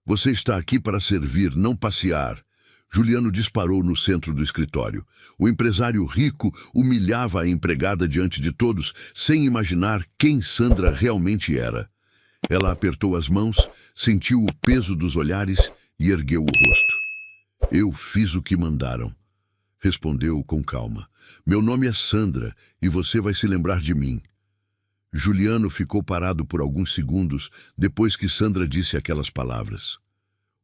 Você está aqui para servir, não passear. Juliano disparou no centro do escritório. O empresário rico humilhava a empregada diante de todos, sem imaginar quem Sandra realmente era. Ela apertou as mãos, sentiu o peso dos olhares e ergueu o rosto. Eu fiz o que mandaram. Respondeu com calma. Meu nome é Sandra e você vai se lembrar de mim. Juliano ficou parado por alguns segundos depois que Sandra disse aquelas palavras.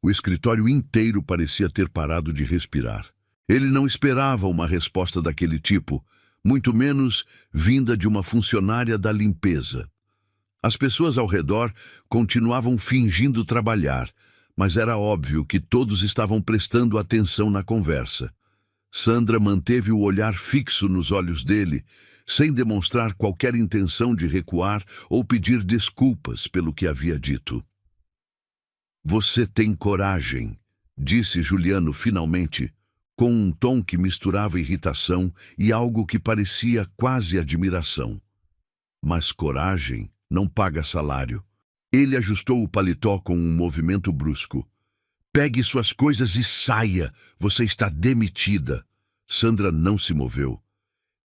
O escritório inteiro parecia ter parado de respirar. Ele não esperava uma resposta daquele tipo, muito menos vinda de uma funcionária da limpeza. As pessoas ao redor continuavam fingindo trabalhar, mas era óbvio que todos estavam prestando atenção na conversa. Sandra manteve o olhar fixo nos olhos dele, sem demonstrar qualquer intenção de recuar ou pedir desculpas pelo que havia dito. Você tem coragem, disse Juliano finalmente, com um tom que misturava irritação e algo que parecia quase admiração. Mas coragem não paga salário. Ele ajustou o paletó com um movimento brusco. Pegue suas coisas e saia, você está demitida. Sandra não se moveu.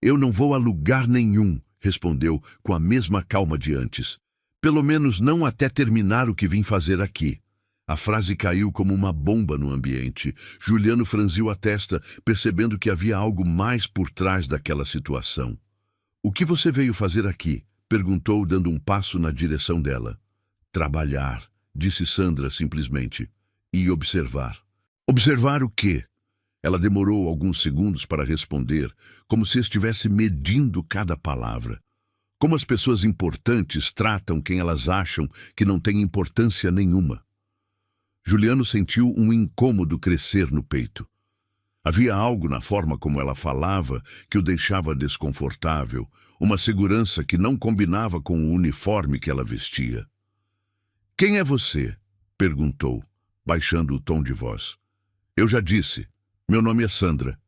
Eu não vou a lugar nenhum, respondeu com a mesma calma de antes. Pelo menos não até terminar o que vim fazer aqui. A frase caiu como uma bomba no ambiente. Juliano franziu a testa, percebendo que havia algo mais por trás daquela situação. O que você veio fazer aqui? Perguntou, dando um passo na direção dela. Trabalhar, disse Sandra simplesmente. E observar. Observar o quê? Ela demorou alguns segundos para responder, como se estivesse medindo cada palavra. Como as pessoas importantes tratam quem elas acham que não tem importância nenhuma. Juliano sentiu um incômodo crescer no peito. Havia algo na forma como ela falava que o deixava desconfortável, uma segurança que não combinava com o uniforme que ela vestia. Quem é você? Perguntou, baixando o tom de voz. Eu já disse, meu nome é Sandra.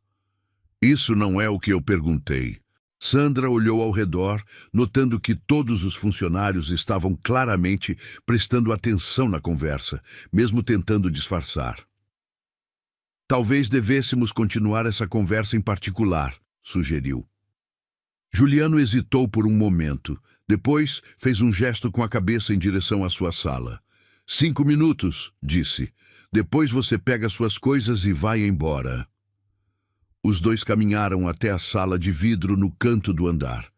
Isso não é o que eu perguntei. Sandra olhou ao redor, notando que todos os funcionários estavam claramente prestando atenção na conversa, mesmo tentando disfarçar. Talvez devêssemos continuar essa conversa em particular, sugeriu. Juliano hesitou por um momento. Depois, fez um gesto com a cabeça em direção à sua sala. 5 minutos, disse. Depois você pega suas coisas e vai embora. Os dois caminharam até a sala de vidro no canto do andar.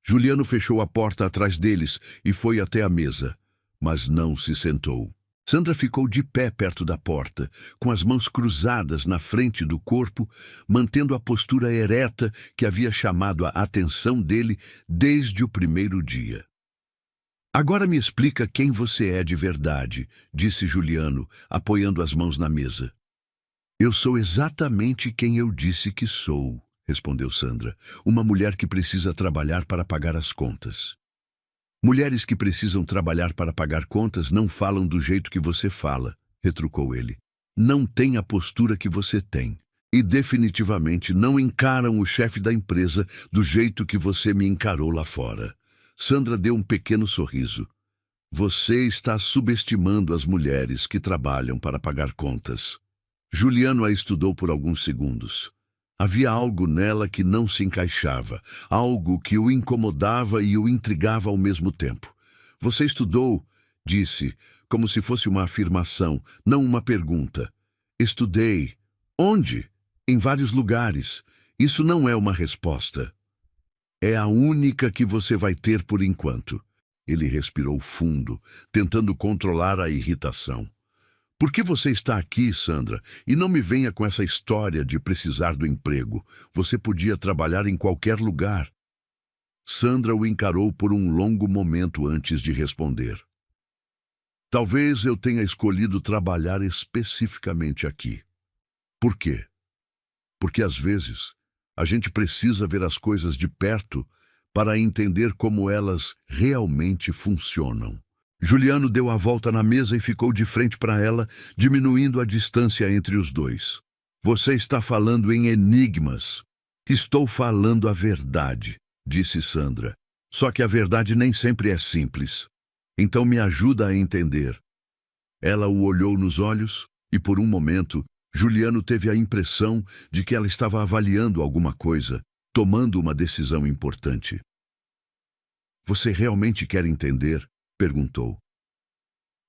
Juliano fechou a porta atrás deles e foi até a mesa, mas não se sentou. Sandra ficou de pé perto da porta, com as mãos cruzadas na frente do corpo, mantendo a postura ereta que havia chamado a atenção dele desde o primeiro dia. Agora me explica quem você é de verdade, disse Juliano, apoiando as mãos na mesa. Eu sou exatamente quem eu disse que sou, respondeu Sandra, uma mulher que precisa trabalhar para pagar as contas. Mulheres que precisam trabalhar para pagar contas não falam do jeito que você fala, retrucou ele. Não têm a postura que você tem. E definitivamente não encaram o chefe da empresa do jeito que você me encarou lá fora. Sandra deu um pequeno sorriso. Você está subestimando as mulheres que trabalham para pagar contas. Juliano a estudou por alguns segundos. Havia algo nela que não se encaixava, algo que o incomodava e o intrigava ao mesmo tempo. Você estudou, disse, como se fosse uma afirmação, não uma pergunta. Estudei. Onde? Em vários lugares. Isso não é uma resposta. É a única que você vai ter por enquanto. Ele respirou fundo, tentando controlar a irritação. Por que você está aqui, Sandra? E não me venha com essa história de precisar do emprego. Você podia trabalhar em qualquer lugar. Sandra o encarou por um longo momento antes de responder. Talvez eu tenha escolhido trabalhar especificamente aqui. Por quê? Porque às vezes a gente precisa ver as coisas de perto para entender como elas realmente funcionam. Juliano deu a volta na mesa e ficou de frente para ela, diminuindo a distância entre os dois. Você está falando em enigmas. Estou falando a verdade, disse Sandra. Só que a verdade nem sempre é simples. Então me ajuda a entender. Ela o olhou nos olhos e, por um momento, Juliano teve a impressão de que ela estava avaliando alguma coisa, tomando uma decisão importante. Você realmente quer entender? Perguntou.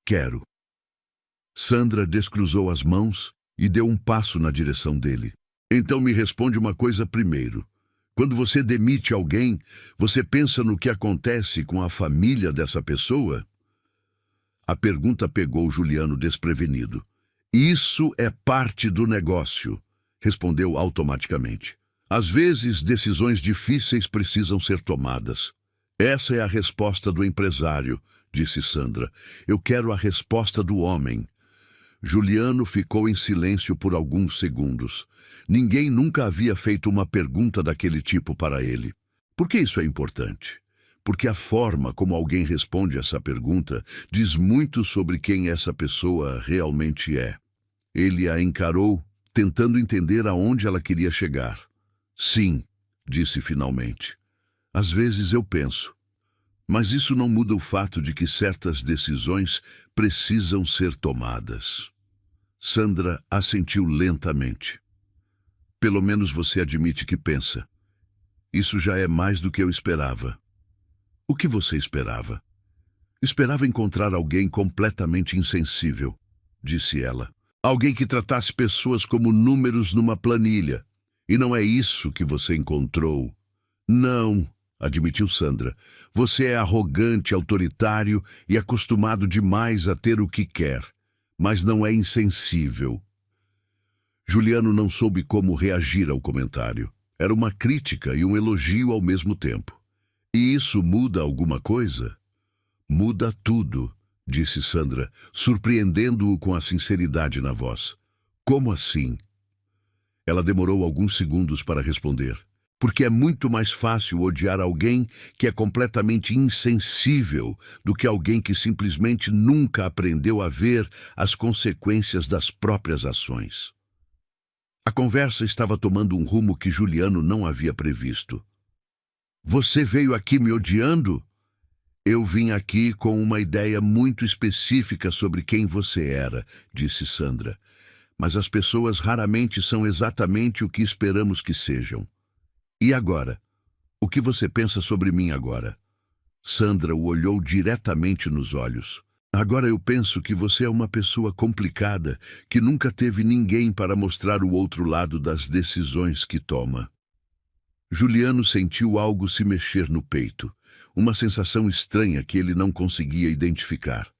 Quero. Sandra descruzou as mãos e deu um passo na direção dele. Então me responde uma coisa primeiro. Quando você demite alguém, você pensa no que acontece com a família dessa pessoa? A pergunta pegou Juliano desprevenido. Isso é parte do negócio, respondeu automaticamente. Às vezes, decisões difíceis precisam ser tomadas. Essa é a resposta do empresário, disse Sandra. Eu quero a resposta do homem. Juliano ficou em silêncio por alguns segundos. Ninguém nunca havia feito uma pergunta daquele tipo para ele. Por que isso é importante? Porque a forma como alguém responde essa pergunta diz muito sobre quem essa pessoa realmente é. Ele a encarou, tentando entender aonde ela queria chegar. Sim, disse finalmente. Às vezes eu penso. Mas isso não muda o fato de que certas decisões precisam ser tomadas. Sandra assentiu lentamente. Pelo menos você admite que pensa. Isso já é mais do que eu esperava. O que você esperava? Esperava encontrar alguém completamente insensível, disse ela. Alguém que tratasse pessoas como números numa planilha. E não é isso que você encontrou. Não, admitiu Sandra. Você é arrogante, autoritário e acostumado demais a ter o que quer, mas não é insensível. Juliano não soube como reagir ao comentário. Era uma crítica e um elogio ao mesmo tempo. E isso muda alguma coisa? Muda tudo, disse Sandra, surpreendendo-o com a sinceridade na voz. Como assim? Ela demorou alguns segundos para responder. Porque é muito mais fácil odiar alguém que é completamente insensível do que alguém que simplesmente nunca aprendeu a ver as consequências das próprias ações. A conversa estava tomando um rumo que Juliano não havia previsto. Você veio aqui me odiando? Eu vim aqui com uma ideia muito específica sobre quem você era, disse Sandra. Mas as pessoas raramente são exatamente o que esperamos que sejam. E agora? O que você pensa sobre mim agora? Sandra o olhou diretamente nos olhos. Agora eu penso que você é uma pessoa complicada, que nunca teve ninguém para mostrar o outro lado das decisões que toma. Juliano sentiu algo se mexer no peito, uma sensação estranha que ele não conseguia identificar.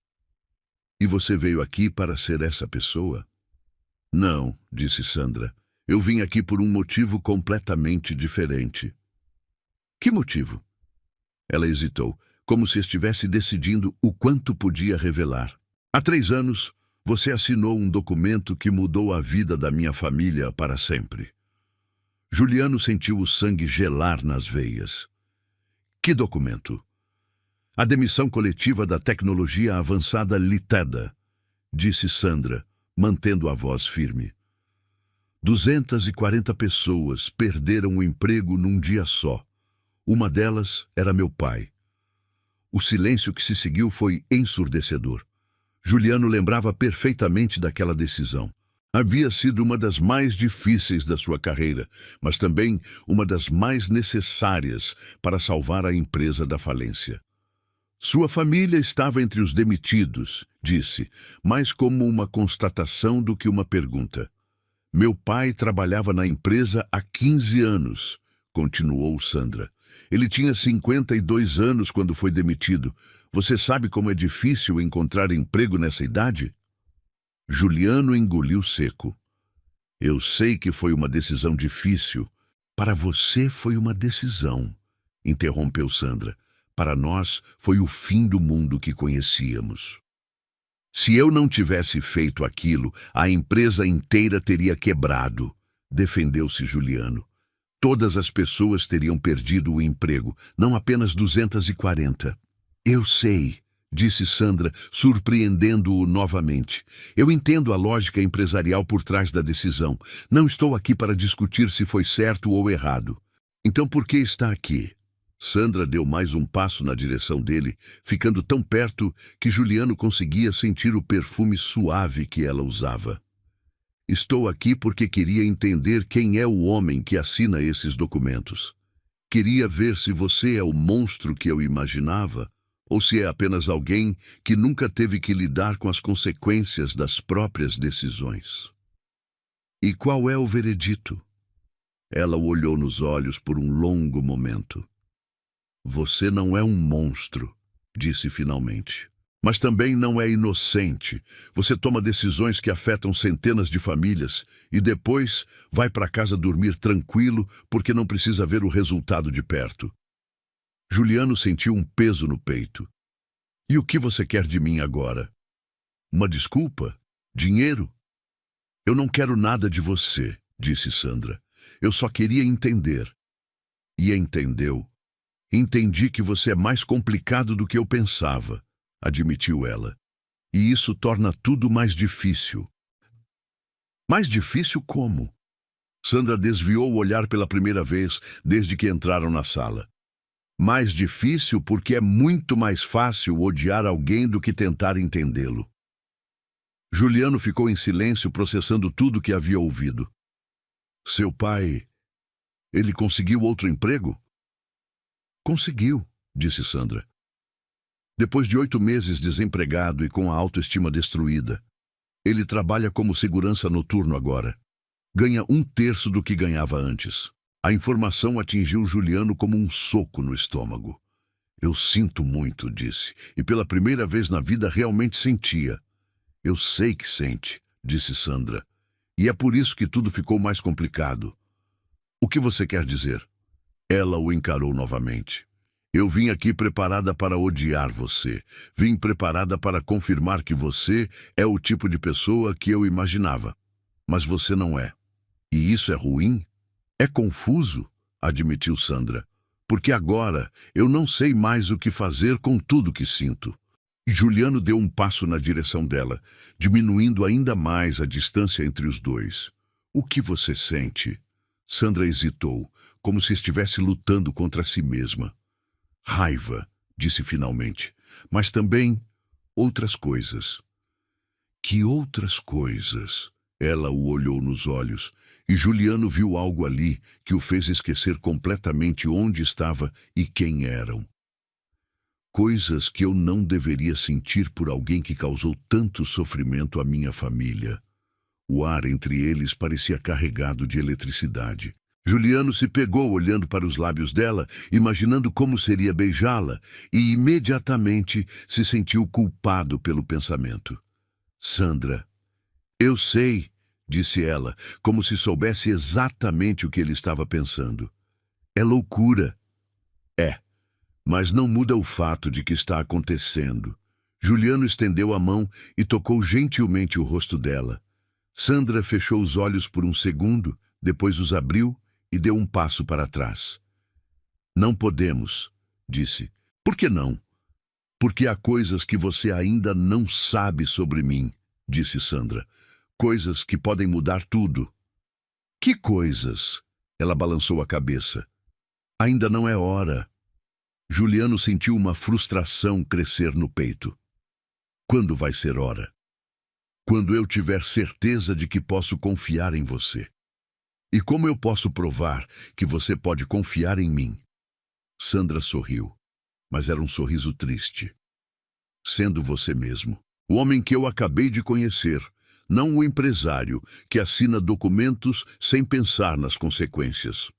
E você veio aqui para ser essa pessoa? Não, disse Sandra. Eu vim aqui por um motivo completamente diferente. Que motivo? Ela hesitou, como se estivesse decidindo o quanto podia revelar. Há 3 anos, você assinou um documento que mudou a vida da minha família para sempre. Juliano sentiu o sangue gelar nas veias. Que documento? A demissão coletiva da tecnologia avançada Liteda, disse Sandra, mantendo a voz firme. 240 pessoas perderam o emprego num dia só. Uma delas era meu pai. O silêncio que se seguiu foi ensurdecedor. Juliano lembrava perfeitamente daquela decisão. Havia sido uma das mais difíceis da sua carreira, mas também uma das mais necessárias para salvar a empresa da falência. Sua família estava entre os demitidos, disse, mais como uma constatação do que uma pergunta. Meu pai trabalhava na empresa há 15 anos, continuou Sandra. Ele tinha 52 anos quando foi demitido. Você sabe como é difícil encontrar emprego nessa idade? Juliano engoliu seco. Eu sei que foi uma decisão difícil. Para você foi uma decisão, interrompeu Sandra. Para nós foi o fim do mundo que conhecíamos. Se eu não tivesse feito aquilo, a empresa inteira teria quebrado, defendeu-se Juliano. Todas as pessoas teriam perdido o emprego, não apenas 240. Eu sei, disse Sandra, surpreendendo-o novamente. Eu entendo a lógica empresarial por trás da decisão. Não estou aqui para discutir se foi certo ou errado. Então por que está aqui? Sandra deu mais um passo na direção dele, ficando tão perto que Juliano conseguia sentir o perfume suave que ela usava. Estou aqui porque queria entender quem é o homem que assina esses documentos. Queria ver se você é o monstro que eu imaginava, ou se é apenas alguém que nunca teve que lidar com as consequências das próprias decisões. E qual é o veredito? Ela o olhou nos olhos por um longo momento. Você não é um monstro, disse finalmente. Mas também não é inocente. Você toma decisões que afetam centenas de famílias e depois vai para casa dormir tranquilo porque não precisa ver o resultado de perto. Juliano sentiu um peso no peito. E o que você quer de mim agora? Uma desculpa? Dinheiro? Eu não quero nada de você, disse Sandra. Eu só queria entender. E entendeu. Entendi que você é mais complicado do que eu pensava, admitiu ela. E isso torna tudo mais difícil. Mais difícil como? Sandra desviou o olhar pela primeira vez desde que entraram na sala. Mais difícil porque é muito mais fácil odiar alguém do que tentar entendê-lo. Juliano ficou em silêncio, processando tudo o que havia ouvido. Seu pai, ele conseguiu outro emprego? Conseguiu, disse Sandra. Depois de 8 meses desempregado e com a autoestima destruída, ele trabalha como segurança noturno agora. Ganha 1/3 do que ganhava antes. A informação atingiu Juliano como um soco no estômago. Eu sinto muito, disse, e pela primeira vez na vida realmente sentia. Eu sei que sente, disse Sandra, e é por isso que tudo ficou mais complicado. O que você quer dizer? Ela o encarou novamente. Eu vim aqui preparada para odiar você. Vim preparada para confirmar que você é o tipo de pessoa que eu imaginava. Mas você não é. E isso é ruim? É confuso, admitiu Sandra. Porque agora eu não sei mais o que fazer com tudo que sinto. Juliano deu um passo na direção dela, diminuindo ainda mais a distância entre os dois. O que você sente? Sandra hesitou, como se estivesse lutando contra si mesma. Raiva, disse finalmente, mas também outras coisas. Que outras coisas? Ela o olhou nos olhos, e Juliano viu algo ali que o fez esquecer completamente onde estava e quem eram. Coisas que eu não deveria sentir por alguém que causou tanto sofrimento à minha família. O ar entre eles parecia carregado de eletricidade. Juliano se pegou olhando para os lábios dela, imaginando como seria beijá-la, e imediatamente se sentiu culpado pelo pensamento. Sandra, eu sei, disse ela, como se soubesse exatamente o que ele estava pensando. É loucura. É, mas não muda o fato de que está acontecendo. Juliano estendeu a mão e tocou gentilmente o rosto dela. Sandra fechou os olhos por um segundo, depois os abriu e deu um passo para trás. Não podemos, disse. Por que não? Porque há coisas que você ainda não sabe sobre mim, disse Sandra. Coisas que podem mudar tudo. Que coisas? Ela balançou a cabeça. Ainda não é hora. Juliano sentiu uma frustração crescer no peito. Quando vai ser hora? Quando eu tiver certeza de que posso confiar em você. E como eu posso provar que você pode confiar em mim? Sandra sorriu, mas era um sorriso triste. Sendo você mesmo, o homem que eu acabei de conhecer, não o empresário que assina documentos sem pensar nas consequências.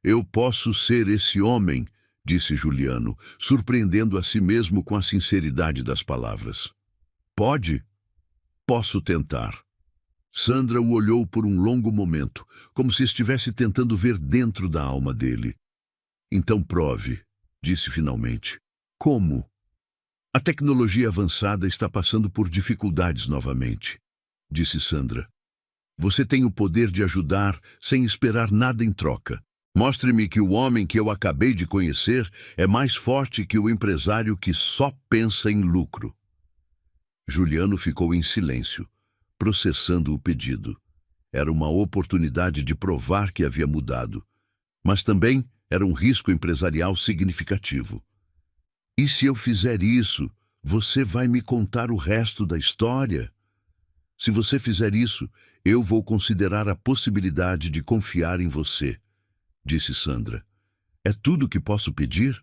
Eu posso ser esse homem, disse Juliano, surpreendendo a si mesmo com a sinceridade das palavras. Pode? Posso tentar. Sandra o olhou por um longo momento, como se estivesse tentando ver dentro da alma dele. Então prove, disse finalmente. Como? A tecnologia avançada está passando por dificuldades novamente, disse Sandra. Você tem o poder de ajudar sem esperar nada em troca. Mostre-me que o homem que eu acabei de conhecer é mais forte que o empresário que só pensa em lucro. Juliano ficou em silêncio, processando o pedido. Era uma oportunidade de provar que havia mudado, mas também Era um risco empresarial significativo. E se eu fizer isso, você vai me contar o resto da história? Se você fizer isso, eu vou considerar a possibilidade de confiar em você, disse Sandra. É tudo que posso pedir?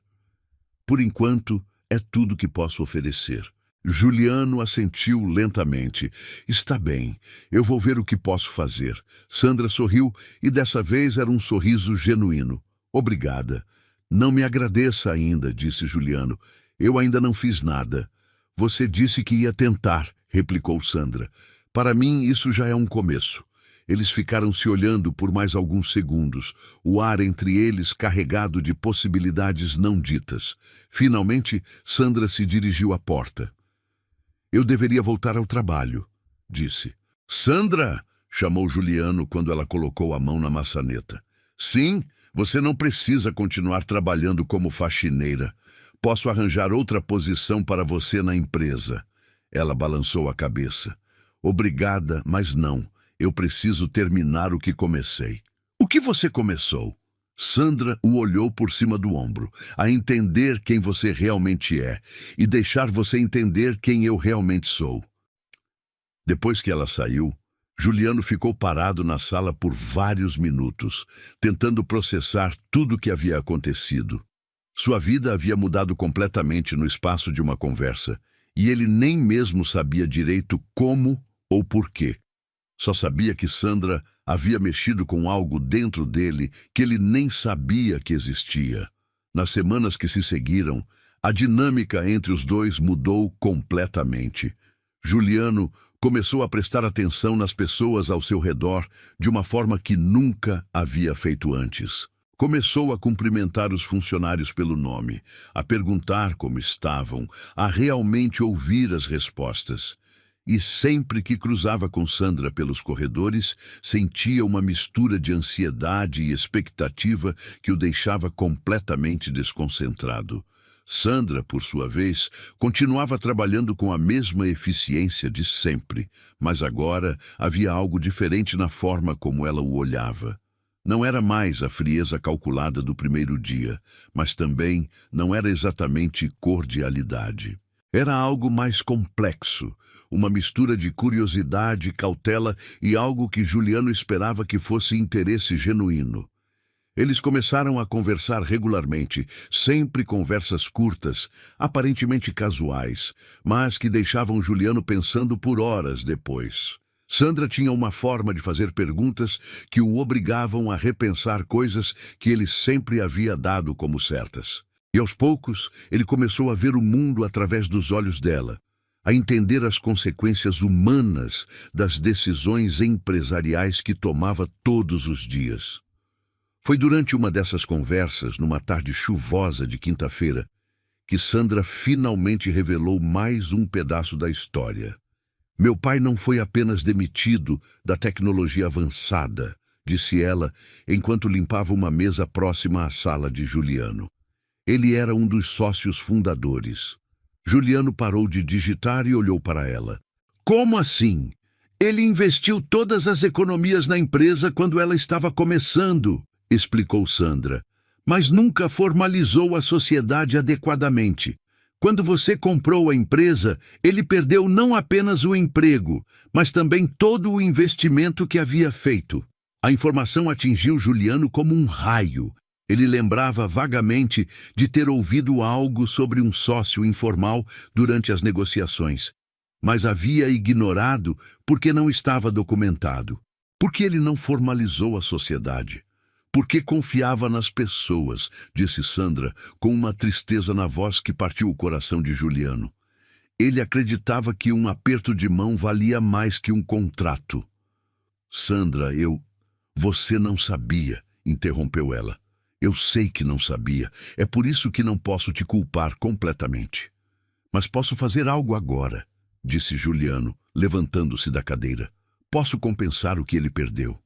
Por enquanto, é tudo que posso oferecer. Juliano assentiu lentamente. Está bem, eu vou ver o que posso fazer. Sandra sorriu e dessa vez era um sorriso genuíno. Obrigada. Não me agradeça ainda, disse Juliano. Eu ainda não fiz nada. Você disse que ia tentar, replicou Sandra. Para mim, isso já é um começo. Eles ficaram se olhando por mais alguns segundos, o ar entre eles carregado de possibilidades não ditas. Finalmente, Sandra se dirigiu à porta. Eu deveria voltar ao trabalho, disse. Sandra! Chamou Juliano quando ela colocou a mão na maçaneta. Sim, você não precisa continuar trabalhando como faxineira. Posso arranjar outra posição para você na empresa. Ela balançou a cabeça. Obrigada, mas não. Eu preciso terminar o que comecei. O que você começou? Sandra o olhou por cima do ombro, a entender quem você realmente é e deixar você entender quem eu realmente sou. Depois que ela saiu, Juliano ficou parado na sala por vários minutos, tentando processar tudo o que havia acontecido. Sua vida havia mudado completamente no espaço de uma conversa, e ele nem mesmo sabia direito como ou por quê. Só sabia que Sandra havia mexido com algo dentro dele que ele nem sabia que existia. Nas semanas que se seguiram, a dinâmica entre os dois mudou completamente. Juliano começou a prestar atenção nas pessoas ao seu redor de uma forma que nunca havia feito antes. Começou a cumprimentar os funcionários pelo nome, a perguntar como estavam, a realmente ouvir as respostas. E sempre que cruzava com Sandra pelos corredores, sentia uma mistura de ansiedade e expectativa que o deixava completamente desconcentrado. Sandra, por sua vez, continuava trabalhando com a mesma eficiência de sempre, mas agora havia algo diferente na forma como ela o olhava. Não era mais a frieza calculada do primeiro dia, mas também não era exatamente cordialidade. Era algo mais complexo, uma mistura de curiosidade, cautela e algo que Juliano esperava que fosse interesse genuíno. Eles começaram a conversar regularmente, sempre conversas curtas, aparentemente casuais, mas que deixavam Juliano pensando por horas depois. Sandra tinha uma forma de fazer perguntas que o obrigavam a repensar coisas que ele sempre havia dado como certas. E aos poucos, ele começou a ver o mundo através dos olhos dela, a entender as consequências humanas das decisões empresariais que tomava todos os dias. Foi durante uma dessas conversas, numa tarde chuvosa de quinta-feira, que Sandra finalmente revelou mais um pedaço da história. Meu pai não foi apenas demitido da tecnologia avançada, disse ela, enquanto limpava uma mesa próxima à sala de Juliano. Ele era um dos sócios fundadores. Juliano parou de digitar e olhou para ela. Como assim? Ele investiu todas as economias na empresa quando ela estava começando, explicou Sandra, mas nunca formalizou a sociedade adequadamente. Quando você comprou a empresa, ele perdeu não apenas o emprego, mas também todo o investimento que havia feito. A informação atingiu Juliano como um raio. Ele lembrava vagamente de ter ouvido algo sobre um sócio informal durante as negociações, mas havia ignorado porque não estava documentado. Porque ele não formalizou a sociedade? Porque confiava nas pessoas, disse Sandra, com uma tristeza na voz que partiu o coração de Juliano. Ele acreditava que um aperto de mão valia mais que um contrato. Sandra, Você não sabia, interrompeu ela. Eu sei que não sabia. É por isso que não posso te culpar completamente. Mas posso fazer algo agora, disse Juliano, levantando-se da cadeira. Posso compensar o que ele perdeu.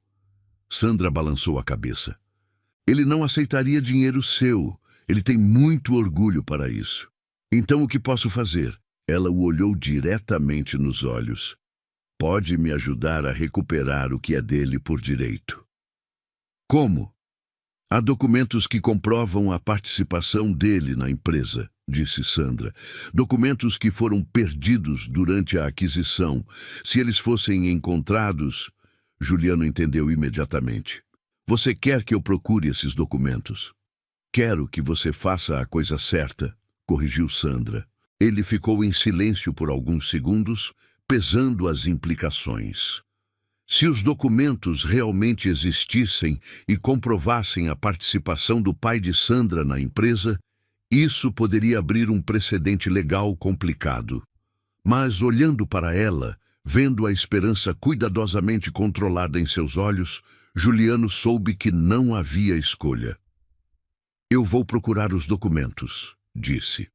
Sandra balançou a cabeça. Ele não aceitaria dinheiro seu. Ele tem muito orgulho para isso. Então o que posso fazer? Ela o olhou diretamente nos olhos. Pode me ajudar a recuperar o que é dele por direito. Como? Há documentos que comprovam a participação dele na empresa, disse Sandra. Documentos que foram perdidos durante a aquisição. Se eles fossem encontrados... Juliano entendeu imediatamente. Você quer que eu procure esses documentos? Quero que você faça a coisa certa, corrigiu Sandra. Ele ficou em silêncio por alguns segundos, pesando as implicações. Se os documentos realmente existissem e comprovassem a participação do pai de Sandra na empresa, isso poderia abrir um precedente legal complicado. Mas, olhando para ela, vendo a esperança cuidadosamente controlada em seus olhos, Juliano soube que não havia escolha. Eu vou procurar os documentos, disse.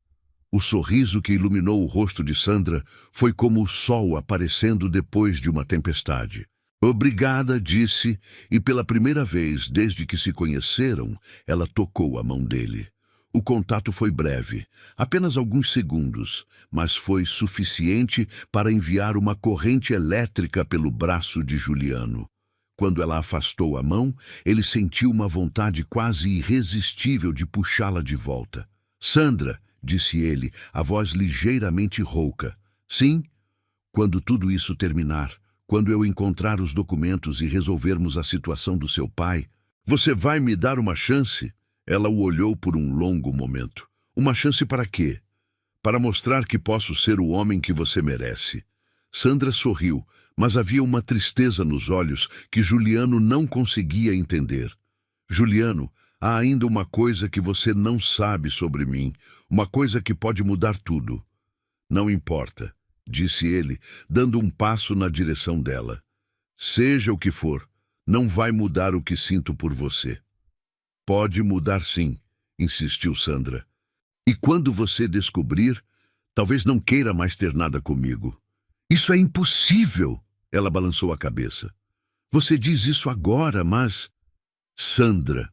O sorriso que iluminou o rosto de Sandra foi como o sol aparecendo depois de uma tempestade. Obrigada, disse, e pela primeira vez desde que se conheceram, ela tocou a mão dele. O contato foi breve, apenas alguns segundos, mas foi suficiente para enviar uma corrente elétrica pelo braço de Juliano. Quando ela afastou a mão, ele sentiu uma vontade quase irresistível de puxá-la de volta. Sandra, disse ele, a voz ligeiramente rouca. Sim, quando tudo isso terminar, quando eu encontrar os documentos e resolvermos a situação do seu pai, você vai me dar uma chance? Ela o olhou por um longo momento. Uma chance para quê? Para mostrar que posso ser o homem que você merece. Sandra sorriu, mas havia uma tristeza nos olhos que Juliano não conseguia entender. Juliano, há ainda uma coisa que você não sabe sobre mim, uma coisa que pode mudar tudo. Não importa, disse ele, dando um passo na direção dela. Seja o que for, não vai mudar o que sinto por você. Pode mudar sim, insistiu Sandra. E quando você descobrir, talvez não queira mais ter nada comigo. Isso é impossível, ela balançou a cabeça. Você diz isso agora, mas... Sandra,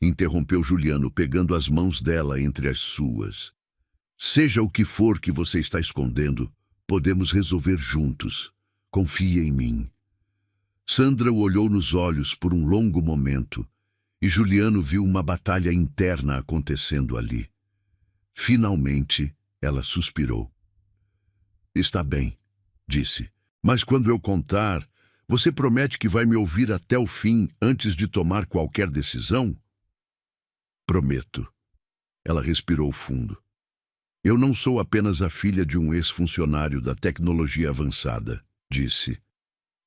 interrompeu Juliano, pegando as mãos dela entre as suas. Seja o que for que você está escondendo, podemos resolver juntos. Confie em mim. Sandra o olhou nos olhos por um longo momento, e Juliano viu uma batalha interna acontecendo ali. Finalmente, ela suspirou. Está bem, disse, mas quando eu contar, você promete que vai me ouvir até o fim antes de tomar qualquer decisão? Prometo. Ela respirou fundo. Eu não sou apenas a filha de um ex-funcionário da tecnologia avançada, disse.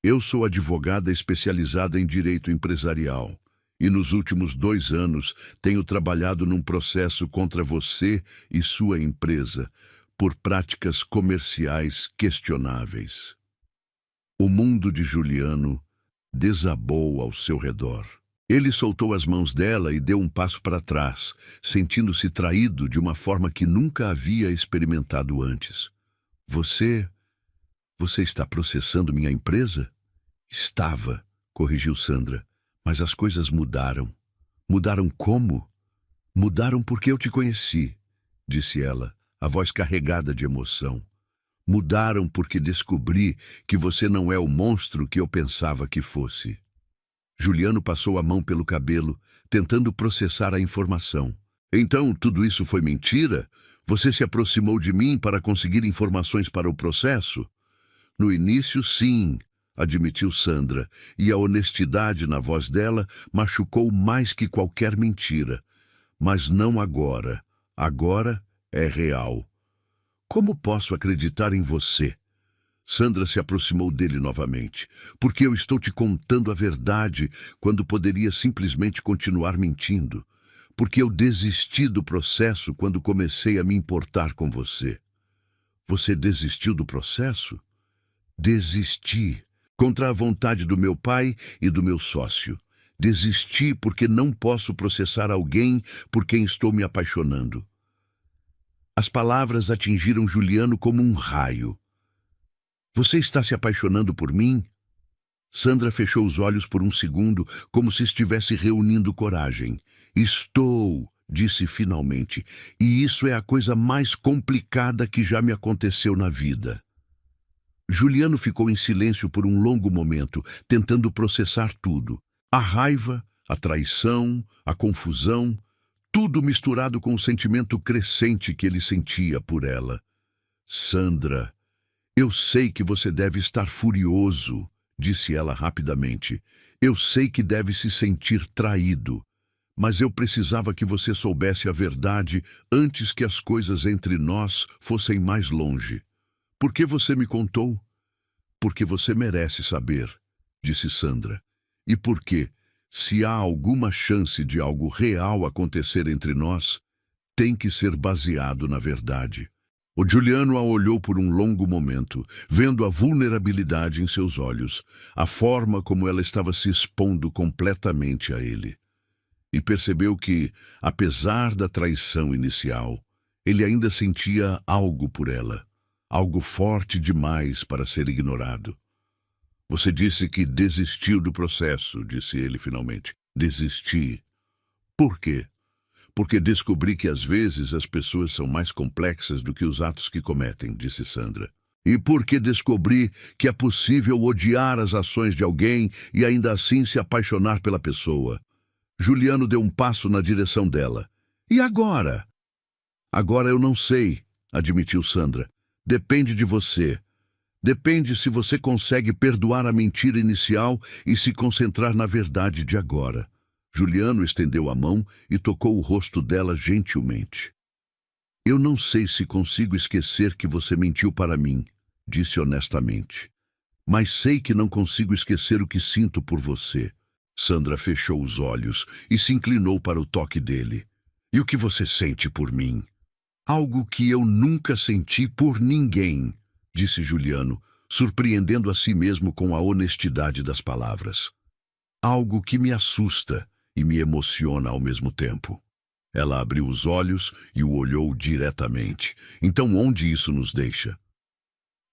Eu sou advogada especializada em direito empresarial. E nos últimos 2 anos tenho trabalhado num processo contra você e sua empresa por práticas comerciais questionáveis. O mundo de Juliano desabou ao seu redor. Ele soltou as mãos dela e deu um passo para trás, sentindo-se traído de uma forma que nunca havia experimentado antes. Você está processando minha empresa? Estava, corrigiu Sandra. Mas as coisas mudaram. Mudaram como? Mudaram porque eu te conheci, disse ela, a voz carregada de emoção. Mudaram porque descobri que você não é o monstro que eu pensava que fosse. Juliano passou a mão pelo cabelo, tentando processar a informação. Então, tudo isso foi mentira? Você se aproximou de mim para conseguir informações para o processo? No início, sim, admitiu Sandra, e a honestidade na voz dela machucou mais que qualquer mentira. Mas não agora. Agora é real. Como posso acreditar em você? Sandra se aproximou dele novamente. Porque eu estou te contando a verdade quando poderia simplesmente continuar mentindo. Porque eu desisti do processo quando comecei a me importar com você. Você desistiu do processo? Desisti. Contra a vontade do meu pai e do meu sócio. Desisti porque não posso processar alguém por quem estou me apaixonando. As palavras atingiram Juliano como um raio. Você está se apaixonando por mim? Sandra fechou os olhos por um segundo, como se estivesse reunindo coragem. Estou, disse finalmente, e isso é a coisa mais complicada que já me aconteceu na vida. Juliano ficou em silêncio por um longo momento, tentando processar tudo. A raiva, a traição, a confusão, tudo misturado com o sentimento crescente que ele sentia por ela. Sandra, eu sei que você deve estar furioso, disse ela rapidamente. Eu sei que deve se sentir traído, mas eu precisava que você soubesse a verdade antes que as coisas entre nós fossem mais longe. Por que você me contou? Porque você merece saber, disse Sandra. E porque, se há alguma chance de algo real acontecer entre nós, tem que ser baseado na verdade. O Juliano a olhou por um longo momento, vendo a vulnerabilidade em seus olhos, a forma como ela estava se expondo completamente a ele. E percebeu que, apesar da traição inicial, ele ainda sentia algo por ela, algo forte demais para ser ignorado. Você disse que desistiu do processo, disse ele finalmente. Desisti. Por quê? Porque descobri que às vezes as pessoas são mais complexas do que os atos que cometem, disse Sandra. E porque descobri que é possível odiar as ações de alguém e ainda assim se apaixonar pela pessoa. Juliano deu um passo na direção dela. E agora? Agora eu não sei, admitiu Sandra. Depende de você. Depende se você consegue perdoar a mentira inicial e se concentrar na verdade de agora. Juliano estendeu a mão e tocou o rosto dela gentilmente. Eu não sei se consigo esquecer que você mentiu para mim, disse honestamente. Mas sei que não consigo esquecer o que sinto por você. Sandra fechou os olhos e se inclinou para o toque dele. E o que você sente por mim? Algo que eu nunca senti por ninguém, disse Juliano, surpreendendo a si mesmo com a honestidade das palavras. Algo que me assusta e me emociona ao mesmo tempo. Ela abriu os olhos e o olhou diretamente. Então onde isso nos deixa?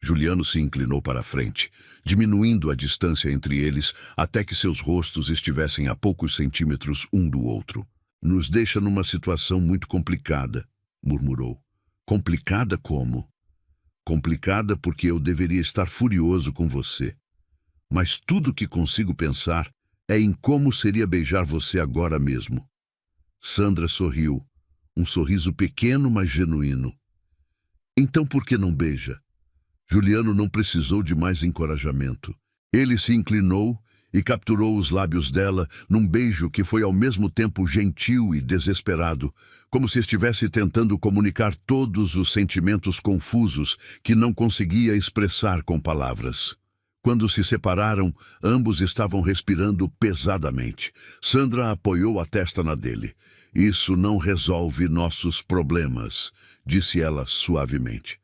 Juliano se inclinou para a frente, diminuindo a distância entre eles até que seus rostos estivessem a poucos centímetros um do outro. Nos deixa numa situação muito complicada, murmurou. Complicada como? Complicada porque eu deveria estar furioso com você. Mas tudo que consigo pensar é em como seria beijar você agora mesmo. Sandra sorriu, um sorriso pequeno, mas genuíno. Então por que não beija? Juliano não precisou de mais encorajamento. Ele se inclinou e capturou os lábios dela num beijo que foi ao mesmo tempo gentil e desesperado, como se estivesse tentando comunicar todos os sentimentos confusos que não conseguia expressar com palavras. Quando se separaram, ambos estavam respirando pesadamente. Sandra apoiou a testa na dele. Isso não resolve nossos problemas, disse ela suavemente.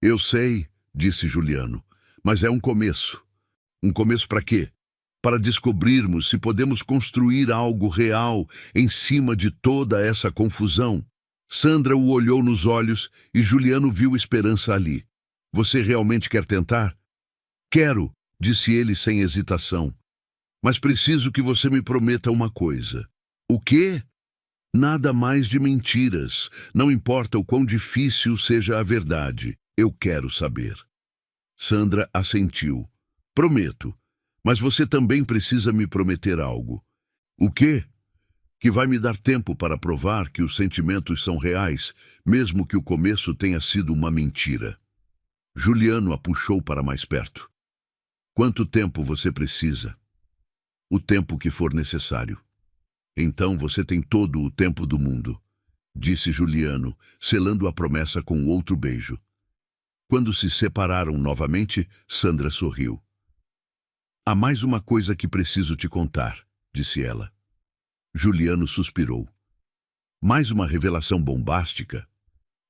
Eu sei, disse Juliano, mas é um começo. Um começo para quê? Para descobrirmos se podemos construir algo real em cima de toda essa confusão. Sandra o olhou nos olhos e Juliano viu esperança ali. Você realmente quer tentar? Quero, disse ele sem hesitação. Mas preciso que você me prometa uma coisa. O quê? Nada mais de mentiras. Não importa o quão difícil seja a verdade. Eu quero saber. Sandra assentiu. Prometo. Mas você também precisa me prometer algo. O quê? Que vai me dar tempo para provar que os sentimentos são reais, mesmo que o começo tenha sido uma mentira. Juliano a puxou para mais perto. Quanto tempo você precisa? O tempo que for necessário. Então você tem todo o tempo do mundo, disse Juliano, selando a promessa com outro beijo. Quando se separaram novamente, Sandra sorriu. Há mais uma coisa que preciso te contar, disse ela. Juliano suspirou. Mais uma revelação bombástica?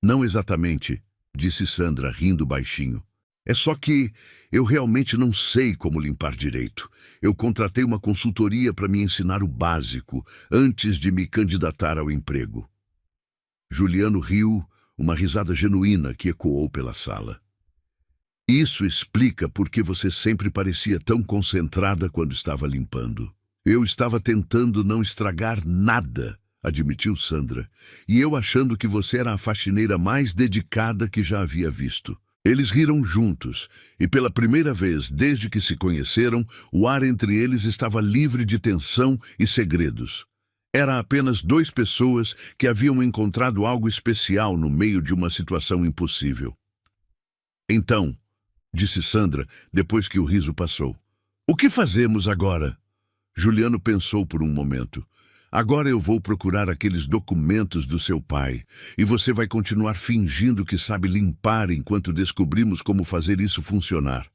Não exatamente, disse Sandra, rindo baixinho. É só que eu realmente não sei como limpar direito. Eu contratei uma consultoria para me ensinar o básico antes de me candidatar ao emprego. Juliano riu, uma risada genuína que ecoou pela sala. Isso explica por que você sempre parecia tão concentrada quando estava limpando. Eu estava tentando não estragar nada, admitiu Sandra, e eu achando que você era a faxineira mais dedicada que já havia visto. Eles riram juntos, e pela primeira vez desde que se conheceram, o ar entre eles estava livre de tensão e segredos. Era apenas duas pessoas que haviam encontrado algo especial no meio de uma situação impossível. Então, disse Sandra, depois que o riso passou, o que fazemos agora? Juliano pensou por um momento. Agora eu vou procurar aqueles documentos do seu pai, e você vai continuar fingindo que sabe limpar enquanto descobrimos como fazer isso funcionar.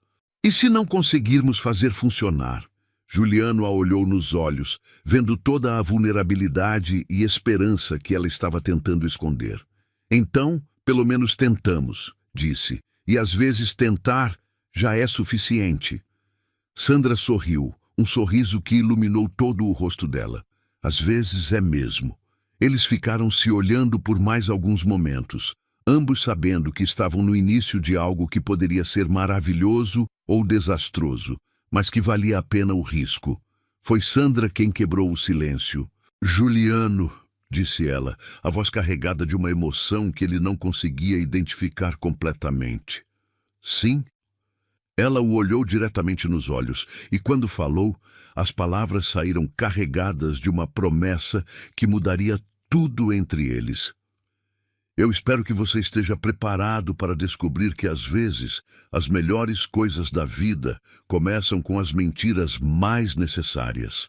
E se não conseguirmos fazer funcionar? Juliano a olhou nos olhos, vendo toda a vulnerabilidade e esperança que ela estava tentando esconder. Então, pelo menos tentamos, disse, e às vezes tentar já é suficiente. Sandra sorriu, um sorriso que iluminou todo o rosto dela. Às vezes é mesmo. Eles ficaram se olhando por mais alguns momentos, ambos sabendo que estavam no início de algo que poderia ser maravilhoso ou desastroso, mas que valia a pena o risco. Foi Sandra quem quebrou o silêncio. Juliano, disse ela, a voz carregada de uma emoção que ele não conseguia identificar completamente. Sim? Ela o olhou diretamente nos olhos, e quando falou, as palavras saíram carregadas de uma promessa que mudaria tudo entre eles. Eu espero que você esteja preparado para descobrir que, às vezes, as melhores coisas da vida começam com as mentiras mais necessárias.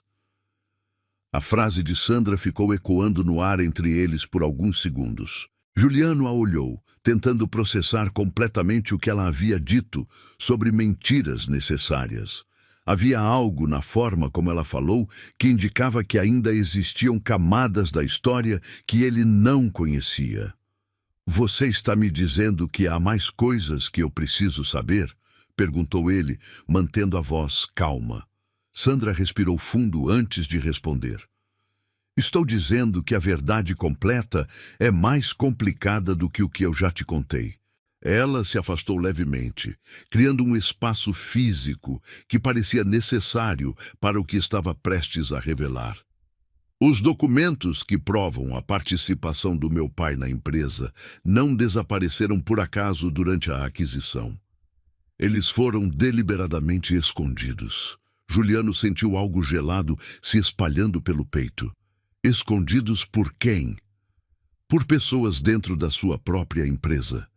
A frase de Sandra ficou ecoando no ar entre eles por alguns segundos. Juliano a olhou, tentando processar completamente o que ela havia dito sobre mentiras necessárias. Havia algo na forma como ela falou que indicava que ainda existiam camadas da história que ele não conhecia. Você está me dizendo que há mais coisas que eu preciso saber? Perguntou ele, mantendo a voz calma. Sandra respirou fundo antes de responder. Estou dizendo que a verdade completa é mais complicada do que o que eu já te contei. Ela se afastou levemente, criando um espaço físico que parecia necessário para o que estava prestes a revelar. Os documentos que provam a participação do meu pai na empresa não desapareceram por acaso durante a aquisição. Eles foram deliberadamente escondidos. Juliano sentiu algo gelado se espalhando pelo peito. Escondidos por quem? Por pessoas dentro da sua própria empresa,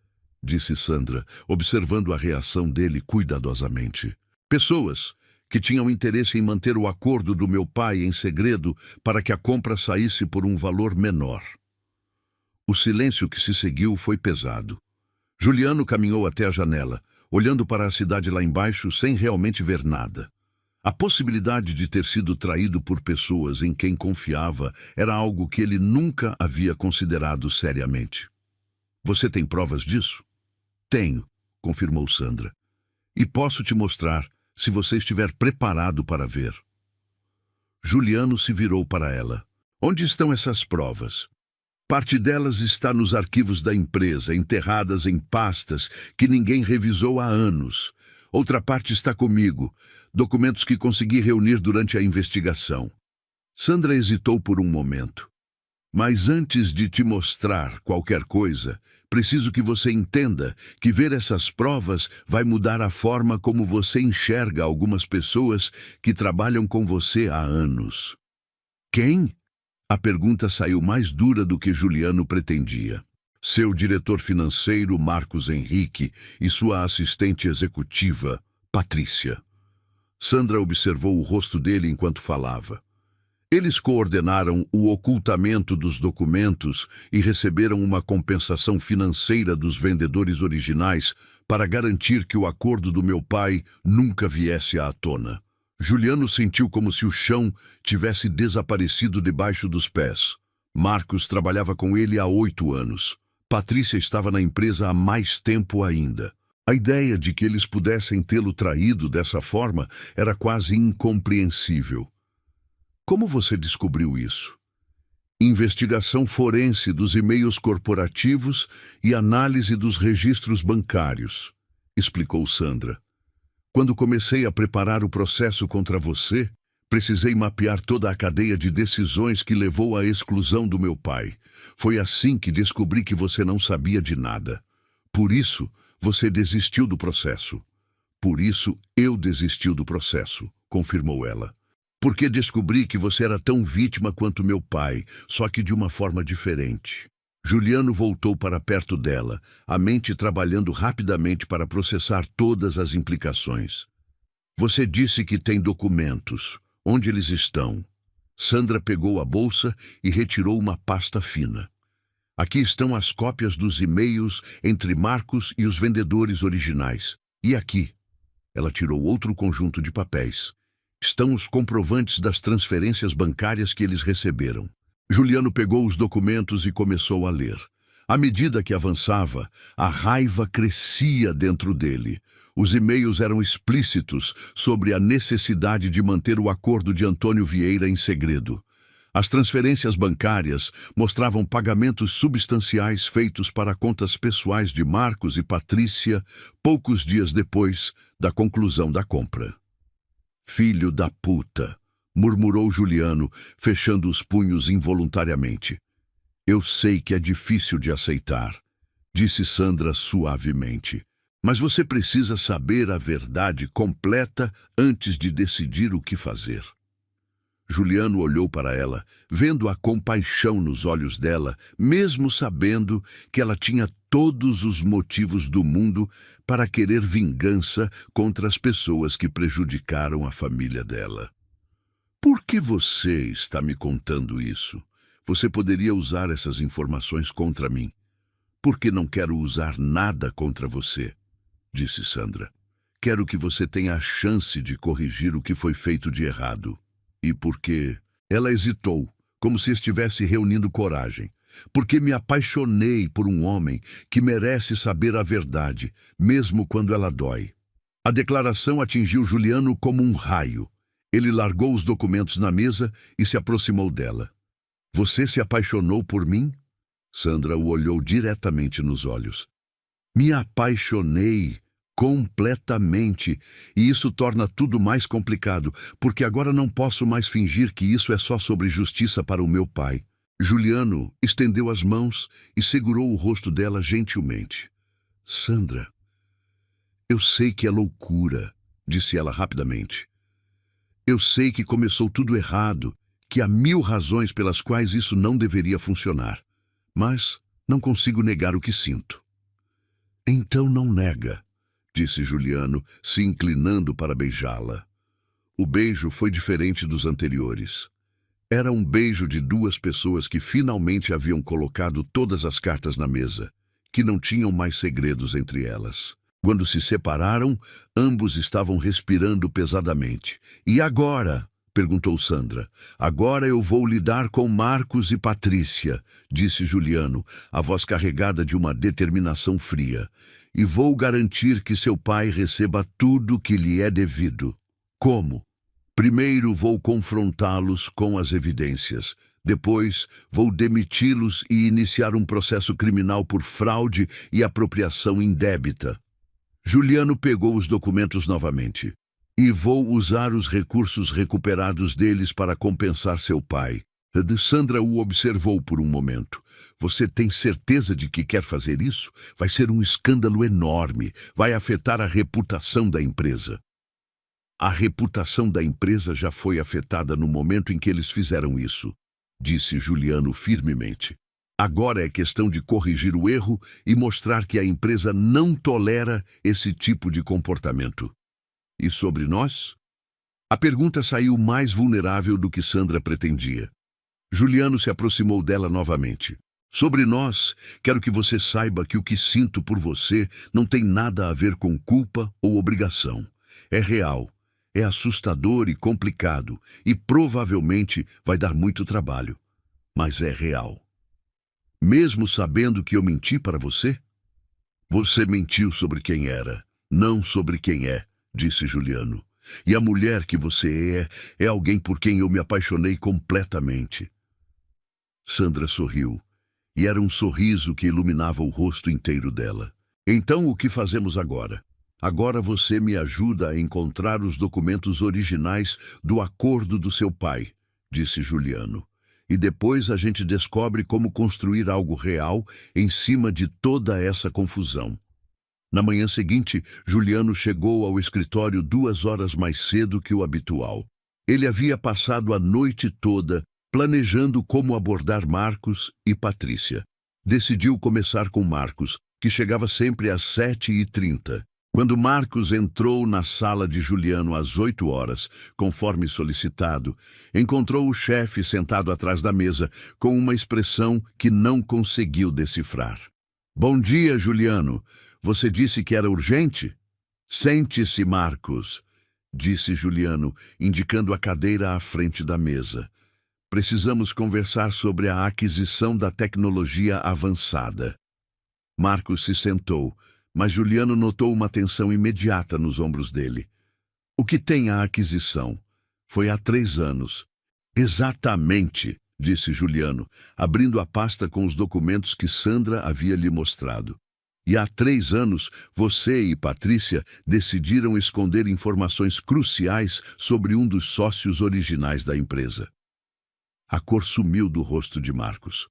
disse Sandra, observando a reação dele cuidadosamente. Pessoas que tinham interesse em manter o acordo do meu pai em segredo para que a compra saísse por um valor menor. O silêncio que se seguiu foi pesado. Juliano caminhou até a janela, olhando para a cidade lá embaixo sem realmente ver nada. A possibilidade de ter sido traído por pessoas em quem confiava era algo que ele nunca havia considerado seriamente. Você tem provas disso? Tenho, confirmou Sandra. E posso te mostrar, se você estiver preparado para ver. Juliano se virou para ela. Onde estão essas provas? Parte delas está nos arquivos da empresa, enterradas em pastas que ninguém revisou há anos. Outra parte está comigo, documentos que consegui reunir durante a investigação. Sandra hesitou por um momento. Mas antes de te mostrar qualquer coisa, preciso que você entenda que ver essas provas vai mudar a forma como você enxerga algumas pessoas que trabalham com você há anos. Quem? A pergunta saiu mais dura do que Juliano pretendia. Seu diretor financeiro, Marcos Henrique, e sua assistente executiva, Patrícia. Sandra observou o rosto dele enquanto falava. Eles coordenaram o ocultamento dos documentos e receberam uma compensação financeira dos vendedores originais para garantir que o acordo do meu pai nunca viesse à tona. Juliano sentiu como se o chão tivesse desaparecido debaixo dos pés. Marcos trabalhava com ele há 8 anos. Patrícia estava na empresa há mais tempo ainda. A ideia de que eles pudessem tê-lo traído dessa forma era quase incompreensível. Como você descobriu isso? Investigação forense dos e-mails corporativos e análise dos registros bancários, explicou Sandra. Quando comecei a preparar o processo contra você, precisei mapear toda a cadeia de decisões que levou à exclusão do meu pai. Foi assim que descobri que você não sabia de nada. Por isso, Você desistiu do processo. Por isso, eu desisti do processo, confirmou ela. Porque descobri que você era tão vítima quanto meu pai, só que de uma forma diferente. Juliano voltou para perto dela, a mente trabalhando rapidamente para processar todas as implicações. Você disse que tem documentos. Onde eles estão? Sandra pegou a bolsa e retirou uma pasta fina. Aqui estão as cópias dos e-mails entre Marcos e os vendedores originais. E aqui? Ela tirou outro conjunto de papéis. Estão os comprovantes das transferências bancárias que eles receberam. Juliano pegou os documentos e começou a ler. À medida que avançava, a raiva crescia dentro dele. Os e-mails eram explícitos sobre a necessidade de manter o acordo de Antônio Vieira em segredo. As transferências bancárias mostravam pagamentos substanciais feitos para contas pessoais de Marcos e Patrícia poucos dias depois da conclusão da compra. Filho da puta, murmurou Juliano, fechando os punhos involuntariamente. Eu sei que é difícil de aceitar, disse Sandra suavemente. Mas você precisa saber a verdade completa antes de decidir o que fazer. Juliano olhou para ela, vendo a compaixão nos olhos dela, mesmo sabendo que ela tinha todos os motivos do mundo para querer vingança contra as pessoas que prejudicaram a família dela. Por que você está me contando isso? Você poderia usar essas informações contra mim. Porque não quero usar nada contra você, disse Sandra. Quero que você tenha a chance de corrigir o que foi feito de errado. E porque ela hesitou, como se estivesse reunindo coragem. Porque me apaixonei por um homem que merece saber a verdade, mesmo quando ela dói. A declaração atingiu Juliano como um raio. Ele largou os documentos na mesa e se aproximou dela. Você se apaixonou por mim? Sandra o olhou diretamente nos olhos. Me apaixonei completamente, e isso torna tudo mais complicado, porque agora não posso mais fingir que isso é só sobre justiça para o meu pai. Juliano estendeu as mãos e segurou o rosto dela gentilmente. Sandra, eu sei que é loucura, disse ela rapidamente. Eu sei que começou tudo errado, que há 1000 razões pelas quais isso não deveria funcionar, mas não consigo negar o que sinto. Então não nega, disse Juliano, se inclinando para beijá-la. O beijo foi diferente dos anteriores. Era um beijo de duas pessoas que finalmente haviam colocado todas as cartas na mesa, que não tinham mais segredos entre elas. Quando se separaram, ambos estavam respirando pesadamente. E agora? Perguntou Sandra. Agora eu vou lidar com Marcos e Patrícia, disse Juliano, a voz carregada de uma determinação fria. E vou garantir que seu pai receba tudo que lhe é devido. Como? Primeiro vou confrontá-los com as evidências. Depois vou demiti-los e iniciar um processo criminal por fraude e apropriação indébita. Juliano pegou os documentos novamente. E vou usar os recursos recuperados deles para compensar seu pai. Sandra o observou por um momento. Você tem certeza de que quer fazer isso? Vai ser um escândalo enorme. Vai afetar a reputação da empresa. A reputação da empresa já foi afetada no momento em que eles fizeram isso, disse Juliano firmemente. Agora é questão de corrigir o erro e mostrar que a empresa não tolera esse tipo de comportamento. E sobre nós? A pergunta saiu mais vulnerável do que Sandra pretendia. Juliano se aproximou dela novamente. Sobre nós, quero que você saiba que o que sinto por você não tem nada a ver com culpa ou obrigação. É real, é assustador e complicado, e provavelmente vai dar muito trabalho. Mas é real. Mesmo sabendo que eu menti para você? Você mentiu sobre quem era, não sobre quem é, disse Juliano. E a mulher que você é alguém por quem eu me apaixonei completamente. Sandra sorriu, e era um sorriso que iluminava o rosto inteiro dela. Então o que fazemos agora? Agora você me ajuda a encontrar os documentos originais do acordo do seu pai, disse Juliano. E depois a gente descobre como construir algo real em cima de toda essa confusão. Na manhã seguinte, Juliano chegou ao escritório 2 horas mais cedo que o habitual. Ele havia passado a noite toda planejando como abordar Marcos e Patrícia. Decidiu começar com Marcos, que chegava sempre às 7h30. Quando Marcos entrou na sala de Juliano às 8 horas, conforme solicitado, encontrou o chefe sentado atrás da mesa, com uma expressão que não conseguiu decifrar. "Bom dia, Juliano. Você disse que era urgente?" "Sente-se, Marcos", disse Juliano, indicando a cadeira à frente da mesa. "Precisamos conversar sobre a aquisição da tecnologia avançada." Marcos se sentou, mas Juliano notou uma tensão imediata nos ombros dele. "O que tem a aquisição? Foi há 3 anos. "Exatamente", disse Juliano, abrindo a pasta com os documentos que Sandra havia lhe mostrado. "E há 3 anos, você e Patrícia decidiram esconder informações cruciais sobre um dos sócios originais da empresa." A cor sumiu do rosto de Marcos.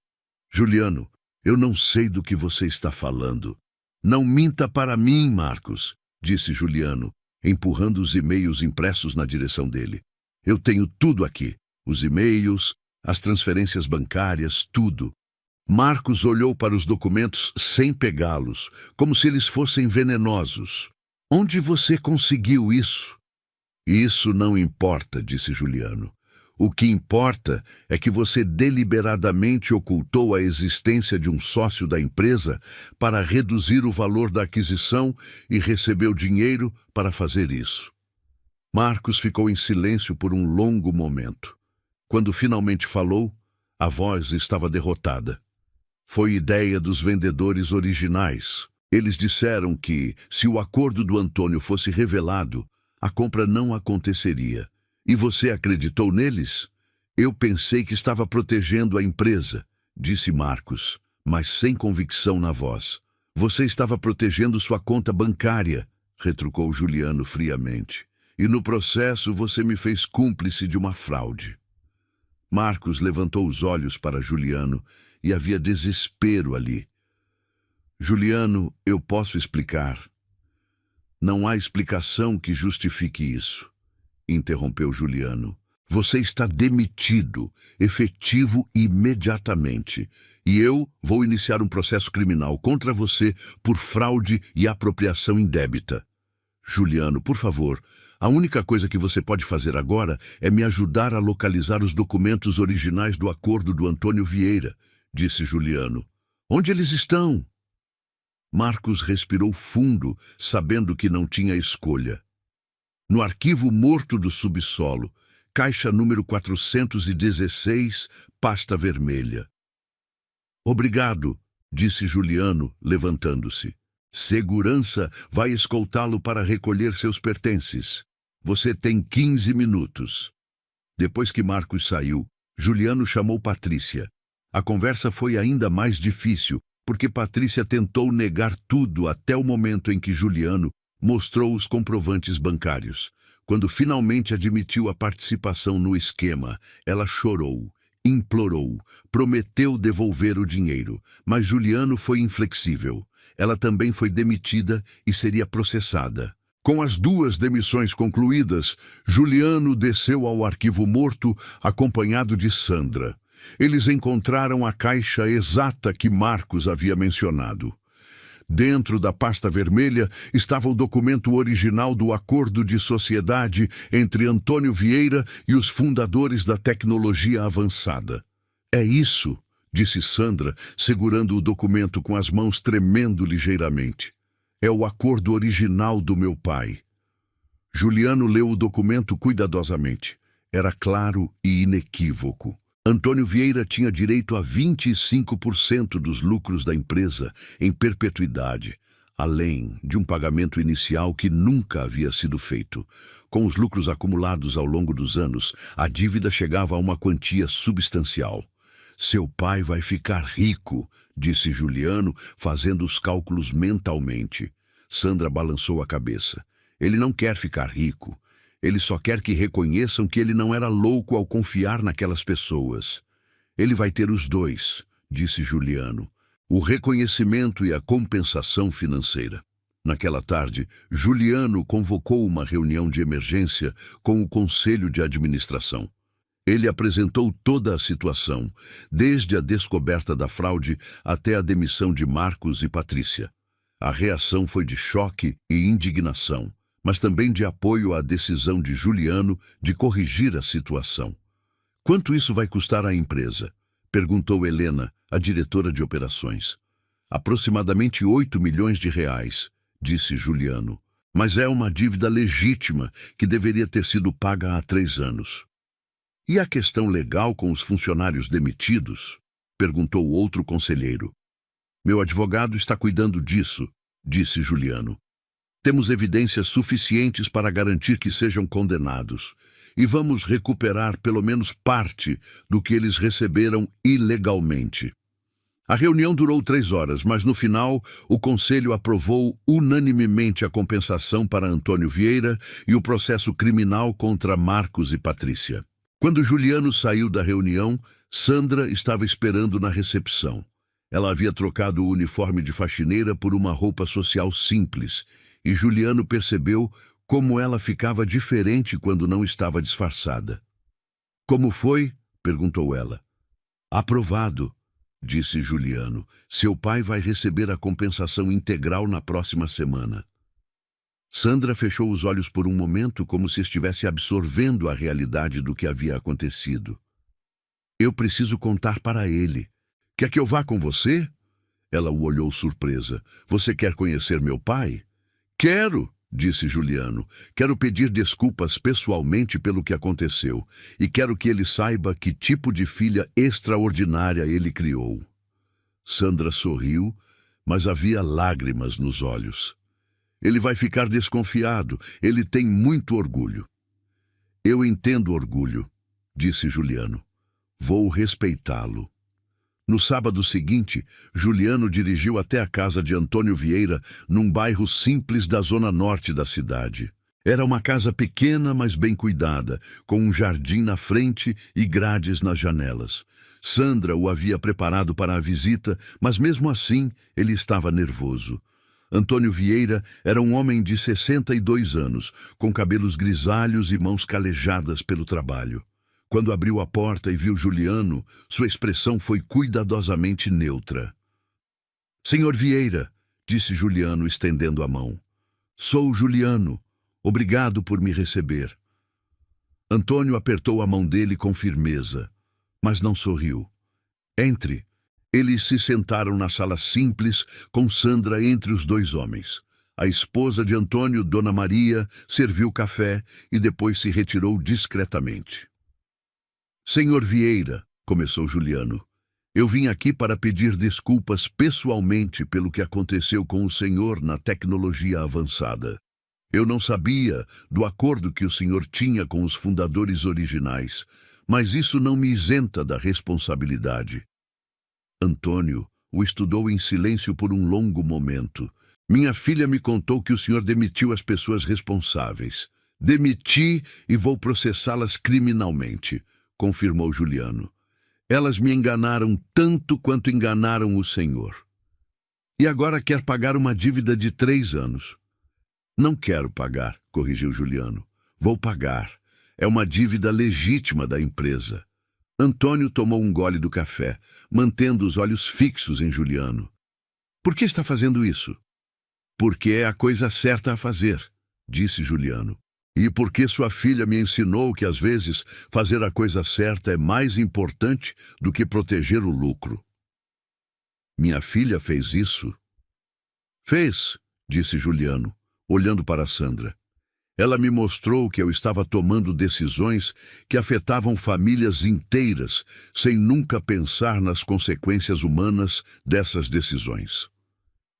"Juliano, eu não sei do que você está falando." "Não minta para mim, Marcos", disse Juliano, empurrando os e-mails impressos na direção dele. "Eu tenho tudo aqui. Os e-mails, as transferências bancárias, tudo." Marcos olhou para os documentos sem pegá-los, como se eles fossem venenosos. "Onde você conseguiu isso?" "Isso não importa", disse Juliano. "O que importa é que você deliberadamente ocultou a existência de um sócio da empresa para reduzir o valor da aquisição e recebeu dinheiro para fazer isso." Marcos ficou em silêncio por um longo momento. Quando finalmente falou, a voz estava derrotada. "Foi ideia dos vendedores originais. Eles disseram que, se o acordo do Antônio fosse revelado, a compra não aconteceria. E você acreditou neles?" "Eu pensei que estava protegendo a empresa", disse Marcos, mas sem convicção na voz. "Você estava protegendo sua conta bancária", retrucou Juliano friamente. "E no processo você me fez cúmplice de uma fraude." Marcos levantou os olhos para Juliano e havia desespero ali. "Juliano, eu posso explicar." "Não há explicação que justifique isso", interrompeu Juliano. "Você está demitido, efetivo imediatamente. E eu vou iniciar um processo criminal contra você por fraude e apropriação indébita." "Juliano, por favor, a única coisa que você pode fazer agora é me ajudar a localizar os documentos originais do acordo do Antônio Vieira", disse Juliano. "Onde eles estão?" Marcos respirou fundo, sabendo que não tinha escolha. "No arquivo morto do subsolo, caixa número 416, pasta vermelha." "Obrigado", disse Juliano, levantando-se. "Segurança vai escoltá-lo para recolher seus pertences. Você tem 15 minutos." Depois que Marcos saiu, Juliano chamou Patrícia. A conversa foi ainda mais difícil, porque Patrícia tentou negar tudo até o momento em que Juliano mostrou os comprovantes bancários. Quando finalmente admitiu a participação no esquema, ela chorou, implorou, prometeu devolver o dinheiro, mas Juliano foi inflexível. Ela também foi demitida e seria processada. Com as 2 demissões concluídas, Juliano desceu ao arquivo morto, acompanhado de Sandra. Eles encontraram a caixa exata que Marcos havia mencionado. Dentro da pasta vermelha estava o documento original do acordo de sociedade entre Antônio Vieira e os fundadores da tecnologia avançada. "É isso", disse Sandra, segurando o documento com as mãos tremendo ligeiramente. "É o acordo original do meu pai." Juliano leu o documento cuidadosamente. Era claro e inequívoco. Antônio Vieira tinha direito a 25% dos lucros da empresa em perpetuidade, além de um pagamento inicial que nunca havia sido feito. Com os lucros acumulados ao longo dos anos, a dívida chegava a uma quantia substancial. "Seu pai vai ficar rico", disse Juliano, fazendo os cálculos mentalmente. Sandra balançou a cabeça. "Ele não quer ficar rico. Ele só quer que reconheçam que ele não era louco ao confiar naquelas pessoas." "Ele vai ter os 2, disse Juliano. "O reconhecimento e a compensação financeira." Naquela tarde, Juliano convocou uma reunião de emergência com o Conselho de Administração. Ele apresentou toda a situação, desde a descoberta da fraude até a demissão de Marcos e Patrícia. A reação foi de choque e indignação, mas também de apoio à decisão de Juliano de corrigir a situação. "Quanto isso vai custar à empresa?" perguntou Helena, a diretora de operações. "Aproximadamente 8 milhões de reais", disse Juliano. "Mas é uma dívida legítima que deveria ter sido paga há 3 anos. "E a questão legal com os funcionários demitidos?" perguntou outro conselheiro. "Meu advogado está cuidando disso", disse Juliano. "Temos evidências suficientes para garantir que sejam condenados. E vamos recuperar pelo menos parte do que eles receberam ilegalmente." A reunião durou 3 horas, mas no final o Conselho aprovou unanimemente a compensação para Antônio Vieira e o processo criminal contra Marcos e Patrícia. Quando Juliano saiu da reunião, Sandra estava esperando na recepção. Ela havia trocado o uniforme de faxineira por uma roupa social simples, e Juliano percebeu como ela ficava diferente quando não estava disfarçada. "Como foi?" perguntou ela. "Aprovado", disse Juliano. "Seu pai vai receber a compensação integral na próxima semana." Sandra fechou os olhos por um momento, como se estivesse absorvendo a realidade do que havia acontecido. "Eu preciso contar para ele. Quer que eu vá com você?" Ela o olhou surpresa. "Você quer conhecer meu pai?" "Quero", disse Juliano. "Quero pedir desculpas pessoalmente pelo que aconteceu e quero que ele saiba que tipo de filha extraordinária ele criou." Sandra sorriu, mas havia lágrimas nos olhos. "Ele vai ficar desconfiado. Ele tem muito orgulho." "Eu entendo orgulho", disse Juliano. "Vou respeitá-lo." No sábado seguinte, Juliano dirigiu até a casa de Antônio Vieira, num bairro simples da zona norte da cidade. Era uma casa pequena, mas bem cuidada, com um jardim na frente e grades nas janelas. Sandra o havia preparado para a visita, mas mesmo assim ele estava nervoso. Antônio Vieira era um homem de 62 anos, com cabelos grisalhos e mãos calejadas pelo trabalho. Quando abriu a porta e viu Juliano, sua expressão foi cuidadosamente neutra. "Senhor Vieira", disse Juliano, estendendo a mão. "Sou Juliano. Obrigado por me receber." Antônio apertou a mão dele com firmeza, mas não sorriu. "Entre." Eles se sentaram na sala simples, com Sandra entre os 2 homens. A esposa de Antônio, Dona Maria, serviu café e depois se retirou discretamente. "Senhor Vieira", começou Juliano, "eu vim aqui para pedir desculpas pessoalmente pelo que aconteceu com o senhor na tecnologia avançada. Eu não sabia do acordo que o senhor tinha com os fundadores originais, mas isso não me isenta da responsabilidade." Antônio o estudou em silêncio por um longo momento. "Minha filha me contou que o senhor demitiu as pessoas responsáveis." "Demiti e vou processá-las criminalmente", confirmou Juliano. "Elas me enganaram tanto quanto enganaram o senhor. E agora quer pagar uma dívida de 3 anos. "Não quero pagar", corrigiu Juliano. "Vou pagar. É uma dívida legítima da empresa." Antônio tomou um gole do café, mantendo os olhos fixos em Juliano. "Por que está fazendo isso?" "Porque é a coisa certa a fazer", disse Juliano. "E porque sua filha me ensinou que, às vezes, fazer a coisa certa é mais importante do que proteger o lucro." "Minha filha fez isso?" "Fez", disse Juliano, olhando para Sandra. "Ela me mostrou que eu estava tomando decisões que afetavam famílias inteiras, sem nunca pensar nas consequências humanas dessas decisões."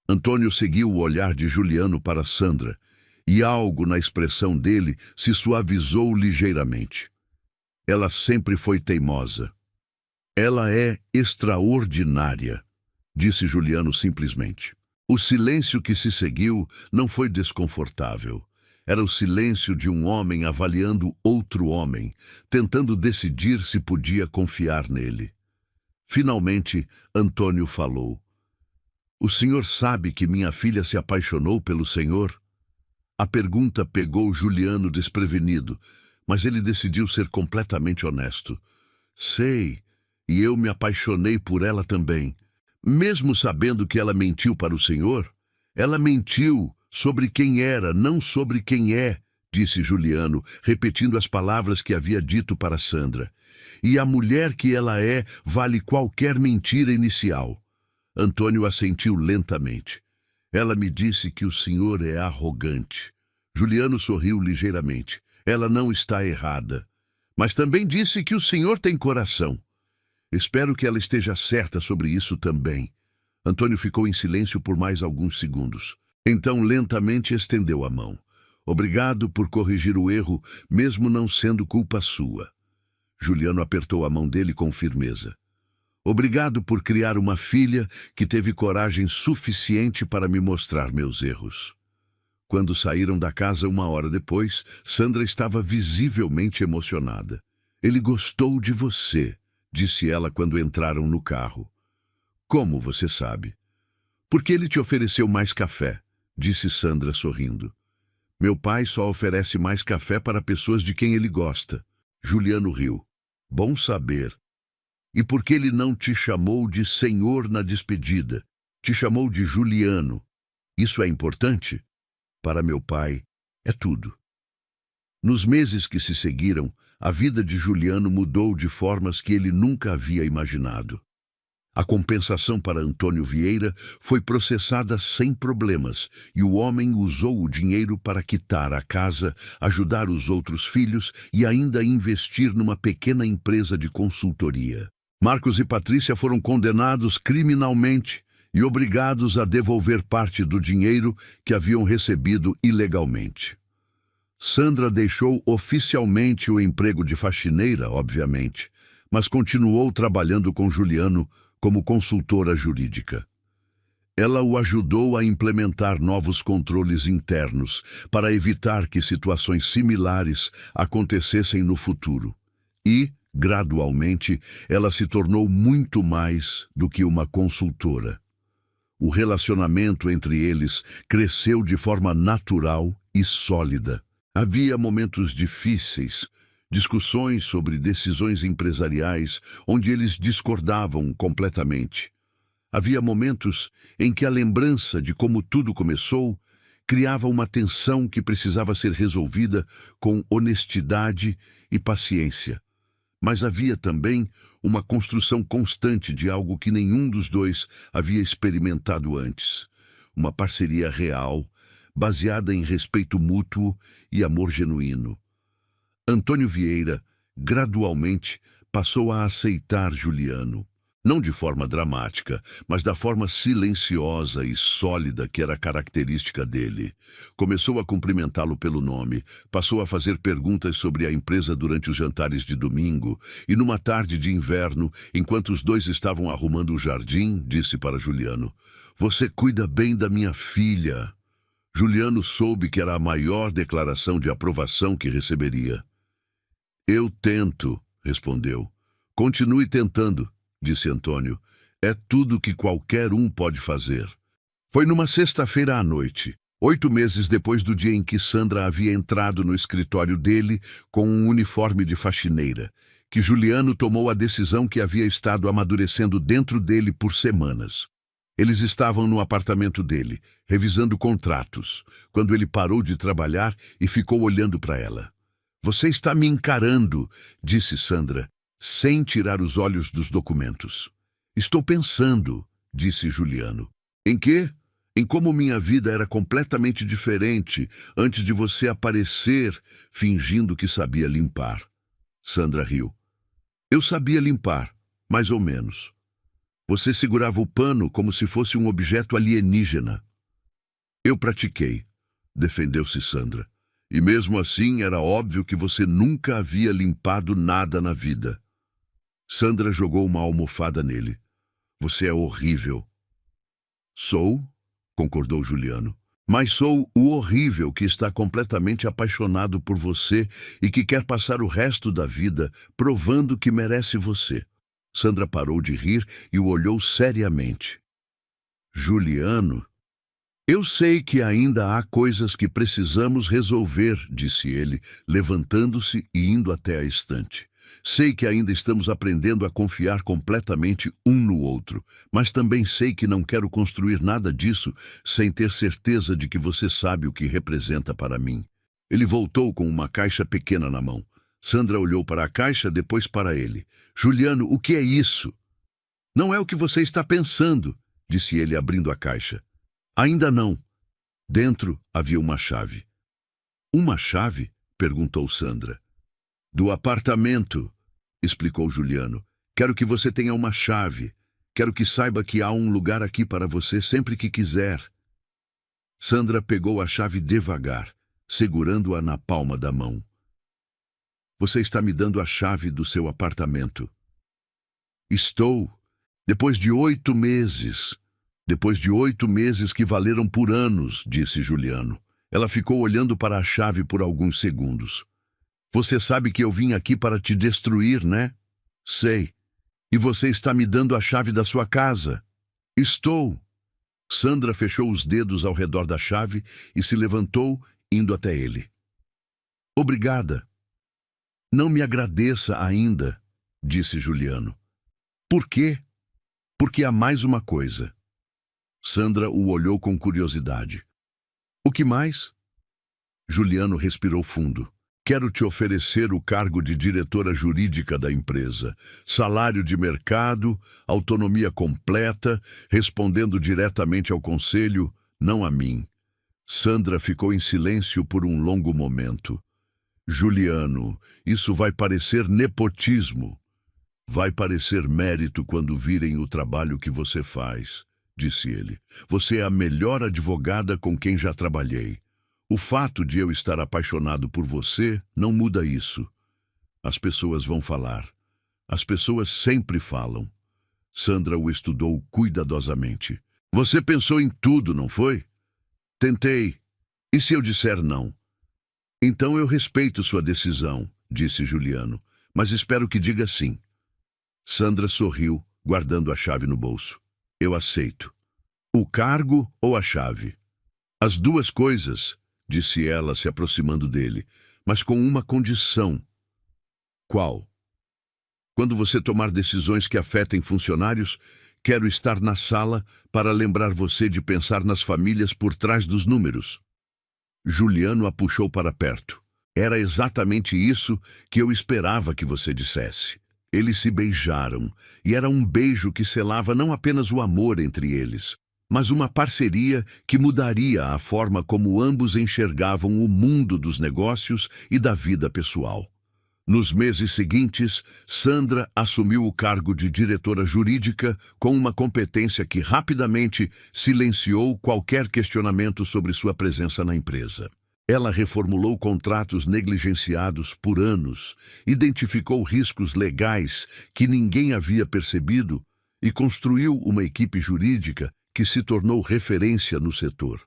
Antônio seguiu o olhar de Juliano para Sandra, e algo na expressão dele se suavizou ligeiramente. "Ela sempre foi teimosa." "Ela é extraordinária", disse Juliano simplesmente. O silêncio que se seguiu não foi desconfortável. Era o silêncio de um homem avaliando outro homem, tentando decidir se podia confiar nele. Finalmente, Antônio falou. O senhor sabe que minha filha se apaixonou pelo senhor? A pergunta pegou Juliano desprevenido, mas ele decidiu ser completamente honesto. Sei, e eu me apaixonei por ela também. Mesmo sabendo que ela mentiu para o senhor, ela mentiu sobre quem era, não sobre quem é, disse Juliano, repetindo as palavras que havia dito para Sandra. E a mulher que ela é vale qualquer mentira inicial. Antônio assentiu lentamente. Ela me disse que o senhor é arrogante. Juliano sorriu ligeiramente. Ela não está errada. Mas também disse que o senhor tem coração. Espero que ela esteja certa sobre isso também. Antônio ficou em silêncio por mais alguns segundos. Então lentamente estendeu a mão. Obrigado por corrigir o erro, mesmo não sendo culpa sua. Juliano apertou a mão dele com firmeza. Obrigado por criar uma filha que teve coragem suficiente para me mostrar meus erros. Quando saíram da casa 1 hora depois, Sandra estava visivelmente emocionada. Ele gostou de você, disse ela quando entraram no carro. Como você sabe? Porque ele te ofereceu mais café, disse Sandra sorrindo. Meu pai só oferece mais café para pessoas de quem ele gosta. Juliano riu. Bom saber. E por que ele não te chamou de senhor na despedida? Te chamou de Juliano. Isso é importante? Para meu pai, é tudo. Nos meses que se seguiram, a vida de Juliano mudou de formas que ele nunca havia imaginado. A compensação para Antônio Vieira foi processada sem problemas e o homem usou o dinheiro para quitar a casa, ajudar os outros filhos e ainda investir numa pequena empresa de consultoria. Marcos e Patrícia foram condenados criminalmente e obrigados a devolver parte do dinheiro que haviam recebido ilegalmente. Sandra deixou oficialmente o emprego de faxineira, obviamente, mas continuou trabalhando com Juliano como consultora jurídica. Ela o ajudou a implementar novos controles internos para evitar que situações similares acontecessem no futuro. E, gradualmente, ela se tornou muito mais do que uma consultora. O relacionamento entre eles cresceu de forma natural e sólida. Havia momentos difíceis, discussões sobre decisões empresariais onde eles discordavam completamente. Havia momentos em que a lembrança de como tudo começou criava uma tensão que precisava ser resolvida com honestidade e paciência. Mas havia também uma construção constante de algo que nenhum dos dois havia experimentado antes. Uma parceria real, baseada em respeito mútuo e amor genuíno. Antônio Vieira, gradualmente, passou a aceitar Juliano. Não de forma dramática, mas da forma silenciosa e sólida que era característica dele. Começou a cumprimentá-lo pelo nome, passou a fazer perguntas sobre a empresa durante os jantares de domingo, e numa tarde de inverno, enquanto os dois estavam arrumando o jardim, disse para Juliano, "Você cuida bem da minha filha." Juliano soube que era a maior declaração de aprovação que receberia. "Eu tento", respondeu. "Continue tentando", disse Antônio. "É tudo que qualquer um pode fazer." Foi numa sexta-feira à noite, 8 meses depois do dia em que Sandra havia entrado no escritório dele com um uniforme de faxineira, que Juliano tomou a decisão que havia estado amadurecendo dentro dele por semanas. Eles estavam no apartamento dele, revisando contratos, quando ele parou de trabalhar e ficou olhando para ela. "Você está me encarando", disse Sandra, sem tirar os olhos dos documentos. "Estou pensando", disse Juliano. "Em quê?" "Em como minha vida era completamente diferente antes de você aparecer fingindo que sabia limpar." Sandra riu. "Eu sabia limpar, mais ou menos. Você segurava o pano como se fosse um objeto alienígena." "Eu pratiquei", defendeu-se Sandra. "E mesmo assim era óbvio que você nunca havia limpado nada na vida." Sandra jogou uma almofada nele. "Você é horrível." "Sou?", concordou Juliano. "Mas sou o horrível que está completamente apaixonado por você e que quer passar o resto da vida provando que merece você." Sandra parou de rir e o olhou seriamente. Juliano, eu sei que ainda há coisas que precisamos resolver, disse ele, levantando-se e indo até a estante. Sei que ainda estamos aprendendo a confiar completamente um no outro, mas também sei que não quero construir nada disso sem ter certeza de que você sabe o que representa para mim. Ele voltou com uma caixa pequena na mão. Sandra olhou para a caixa, depois para ele. Juliano, o que é isso? Não é o que você está pensando, disse ele abrindo a caixa. Ainda não. Dentro havia uma chave. Uma chave? Perguntou Sandra. Do apartamento, explicou Juliano. Quero que você tenha uma chave. Quero que saiba que há um lugar aqui para você sempre que quiser. Sandra pegou a chave devagar, segurando-a na palma da mão. Você está me dando a chave do seu apartamento. Estou. Depois de 8 meses. Depois de 8 meses que valeram por anos, disse Juliano. Ela ficou olhando para a chave por alguns segundos. Você sabe que eu vim aqui para te destruir, né? Sei. E você está me dando a chave da sua casa. Estou. Sandra fechou os dedos ao redor da chave e se levantou, indo até ele. Obrigada. Não me agradeça ainda, disse Juliano. Por quê? Porque há mais uma coisa. Sandra o olhou com curiosidade. O que mais? Juliano respirou fundo. Quero te oferecer o cargo de diretora jurídica da empresa. Salário de mercado, autonomia completa, respondendo diretamente ao conselho, não a mim. Sandra ficou em silêncio por um longo momento. Juliano, isso vai parecer nepotismo. Vai parecer mérito quando virem o trabalho que você faz, disse ele. Você é a melhor advogada com quem já trabalhei. O fato de eu estar apaixonado por você não muda isso. As pessoas vão falar. As pessoas sempre falam. Sandra o estudou cuidadosamente. Você pensou em tudo, não foi? Tentei. E se eu disser não? Então eu respeito sua decisão, disse Juliano, mas espero que diga sim. Sandra sorriu, guardando a chave no bolso. Eu aceito. O cargo ou a chave? As duas coisas, disse ela, se aproximando dele, mas com uma condição. Qual? Quando você tomar decisões que afetem funcionários, quero estar na sala para lembrar você de pensar nas famílias por trás dos números. Juliano a puxou para perto. Era exatamente isso que eu esperava que você dissesse. Eles se beijaram, e era um beijo que selava não apenas o amor entre eles, mas uma parceria que mudaria a forma como ambos enxergavam o mundo dos negócios e da vida pessoal. Nos meses seguintes, Sandra assumiu o cargo de diretora jurídica com uma competência que rapidamente silenciou qualquer questionamento sobre sua presença na empresa. Ela reformulou contratos negligenciados por anos, identificou riscos legais que ninguém havia percebido e construiu uma equipe jurídica que se tornou referência no setor.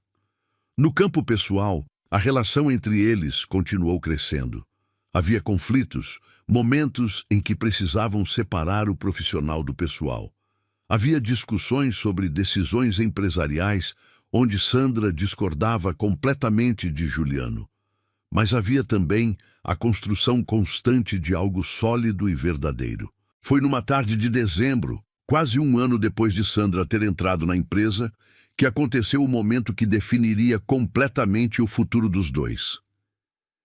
No campo pessoal, a relação entre eles continuou crescendo. Havia conflitos, momentos em que precisavam separar o profissional do pessoal. Havia discussões sobre decisões empresariais onde Sandra discordava completamente de Juliano. Mas havia também a construção constante de algo sólido e verdadeiro. Foi numa tarde de dezembro, quase um ano depois de Sandra ter entrado na empresa, que aconteceu o momento que definiria completamente o futuro dos dois.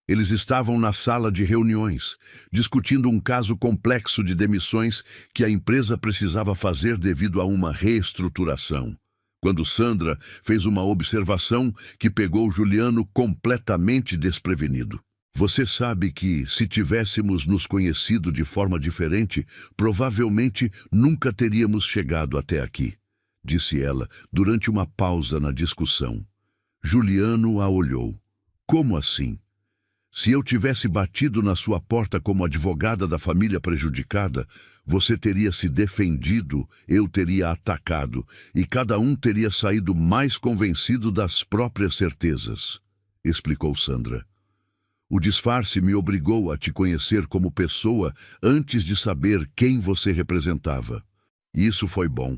Eles estavam na sala de reuniões, discutindo um caso complexo de demissões que a empresa precisava fazer devido a uma reestruturação, quando Sandra fez uma observação que pegou Juliano completamente desprevenido. Você sabe que, se tivéssemos nos conhecido de forma diferente, provavelmente nunca teríamos chegado até aqui, disse ela, durante uma pausa na discussão. Juliano a olhou. Como assim? Se eu tivesse batido na sua porta como advogada da família prejudicada, você teria se defendido, eu teria atacado, e cada um teria saído mais convencido das próprias certezas, explicou Sandra. O disfarce me obrigou a te conhecer como pessoa antes de saber quem você representava. E isso foi bom.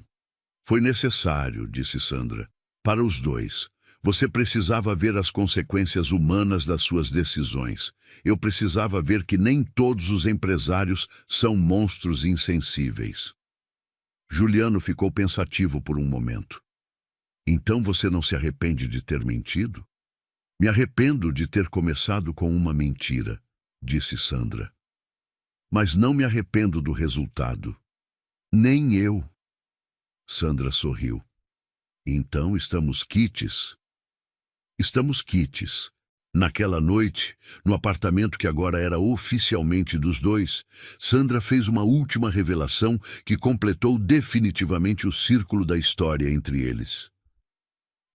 Foi necessário, disse Sandra. Para os dois. Você precisava ver as consequências humanas das suas decisões. Eu precisava ver que nem todos os empresários são monstros insensíveis. Juliano ficou pensativo por um momento. Então você não se arrepende de ter mentido? Me arrependo de ter começado com uma mentira, disse Sandra. Mas não me arrependo do resultado. Nem eu. Sandra sorriu. Então estamos quites? Estamos quites. Naquela noite, no apartamento que agora era oficialmente dos dois, Sandra fez uma última revelação que completou definitivamente o círculo da história entre eles.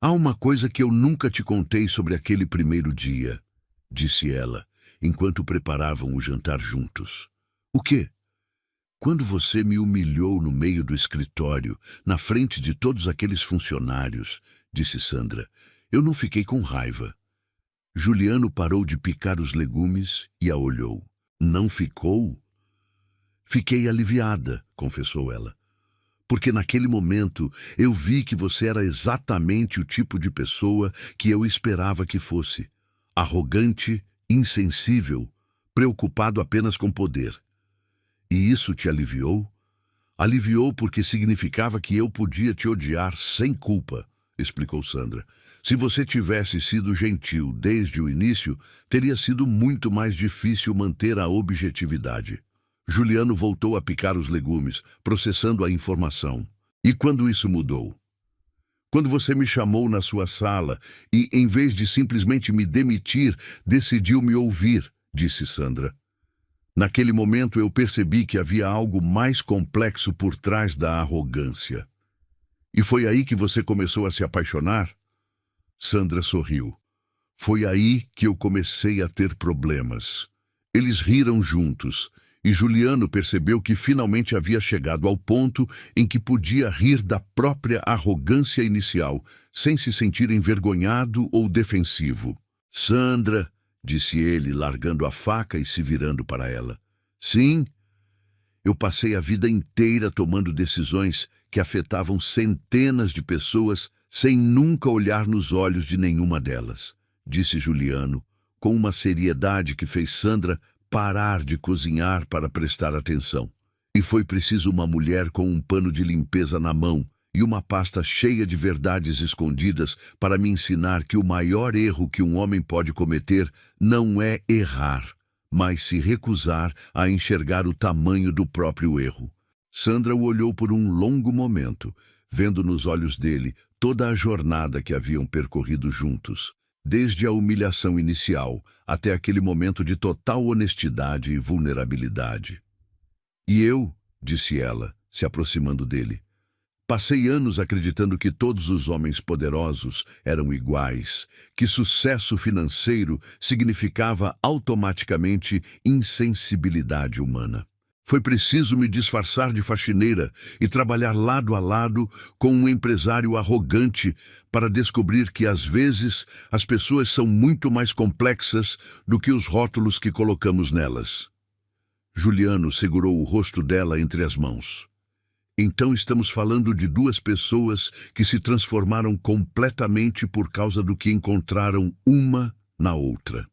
Há uma coisa que eu nunca te contei sobre aquele primeiro dia, disse ela, enquanto preparavam o jantar juntos. O quê? Quando você me humilhou no meio do escritório, na frente de todos aqueles funcionários, disse Sandra, eu não fiquei com raiva. Juliano parou de picar os legumes e a olhou. Não ficou? Fiquei aliviada, confessou ela. Porque naquele momento eu vi que você era exatamente o tipo de pessoa que eu esperava que fosse. Arrogante, insensível, preocupado apenas com poder. E isso te aliviou? Aliviou porque significava que eu podia te odiar sem culpa, explicou Sandra. Se você tivesse sido gentil desde o início, teria sido muito mais difícil manter a objetividade. Juliano voltou a picar os legumes, processando a informação. E quando isso mudou? Quando você me chamou na sua sala e, em vez de simplesmente me demitir, decidiu me ouvir, disse Sandra. Naquele momento eu percebi que havia algo mais complexo por trás da arrogância. E foi aí que você começou a se apaixonar? Sandra sorriu. Foi aí que eu comecei a ter problemas. Eles riram juntos, e Juliano percebeu que finalmente havia chegado ao ponto em que podia rir da própria arrogância inicial, sem se sentir envergonhado ou defensivo. Sandra, disse ele, largando a faca e se virando para ela. Sim, eu passei a vida inteira tomando decisões que afetavam centenas de pessoas sem nunca olhar nos olhos de nenhuma delas, disse Juliano, com uma seriedade que fez Sandra parar de cozinhar para prestar atenção. E foi preciso uma mulher com um pano de limpeza na mão e uma pasta cheia de verdades escondidas para me ensinar que o maior erro que um homem pode cometer não é errar, mas se recusar a enxergar o tamanho do próprio erro. Sandra o olhou por um longo momento, vendo nos olhos dele toda a jornada que haviam percorrido juntos, desde a humilhação inicial até aquele momento de total honestidade e vulnerabilidade. E eu, disse ela, se aproximando dele, passei anos acreditando que todos os homens poderosos eram iguais, que sucesso financeiro significava automaticamente insensibilidade humana. Foi preciso me disfarçar de faxineira e trabalhar lado a lado com um empresário arrogante para descobrir que, às vezes, as pessoas são muito mais complexas do que os rótulos que colocamos nelas. Juliano segurou o rosto dela entre as mãos. Então estamos falando de duas pessoas que se transformaram completamente por causa do que encontraram uma na outra.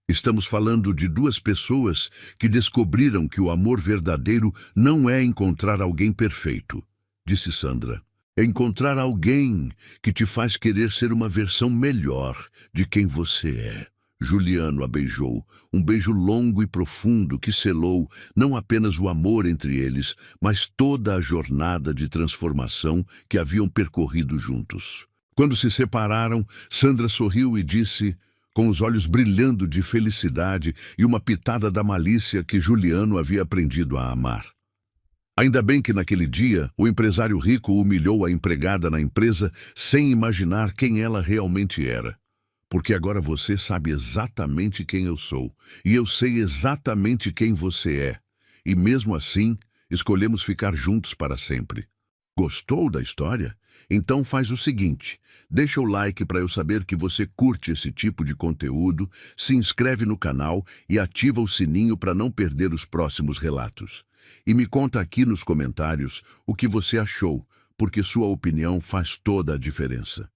Estamos falando de duas pessoas que descobriram que o amor verdadeiro não é encontrar alguém perfeito, disse Sandra. É encontrar alguém que te faz querer ser uma versão melhor de quem você é. Juliano a beijou, um beijo longo e profundo que selou não apenas o amor entre eles, mas toda a jornada de transformação que haviam percorrido juntos. Quando se separaram, Sandra sorriu e disse, com os olhos brilhando de felicidade e uma pitada da malícia que Juliano havia aprendido a amar. Ainda bem que naquele dia o empresário rico humilhou a empregada na empresa sem imaginar quem ela realmente era. Porque agora você sabe exatamente quem eu sou, e eu sei exatamente quem você é. E mesmo assim, escolhemos ficar juntos para sempre. Gostou da história? Então faz o seguinte, deixa o like para eu saber que você curte esse tipo de conteúdo, se inscreve no canal e ativa o sininho para não perder os próximos relatos. E me conta aqui nos comentários o que você achou, porque sua opinião faz toda a diferença.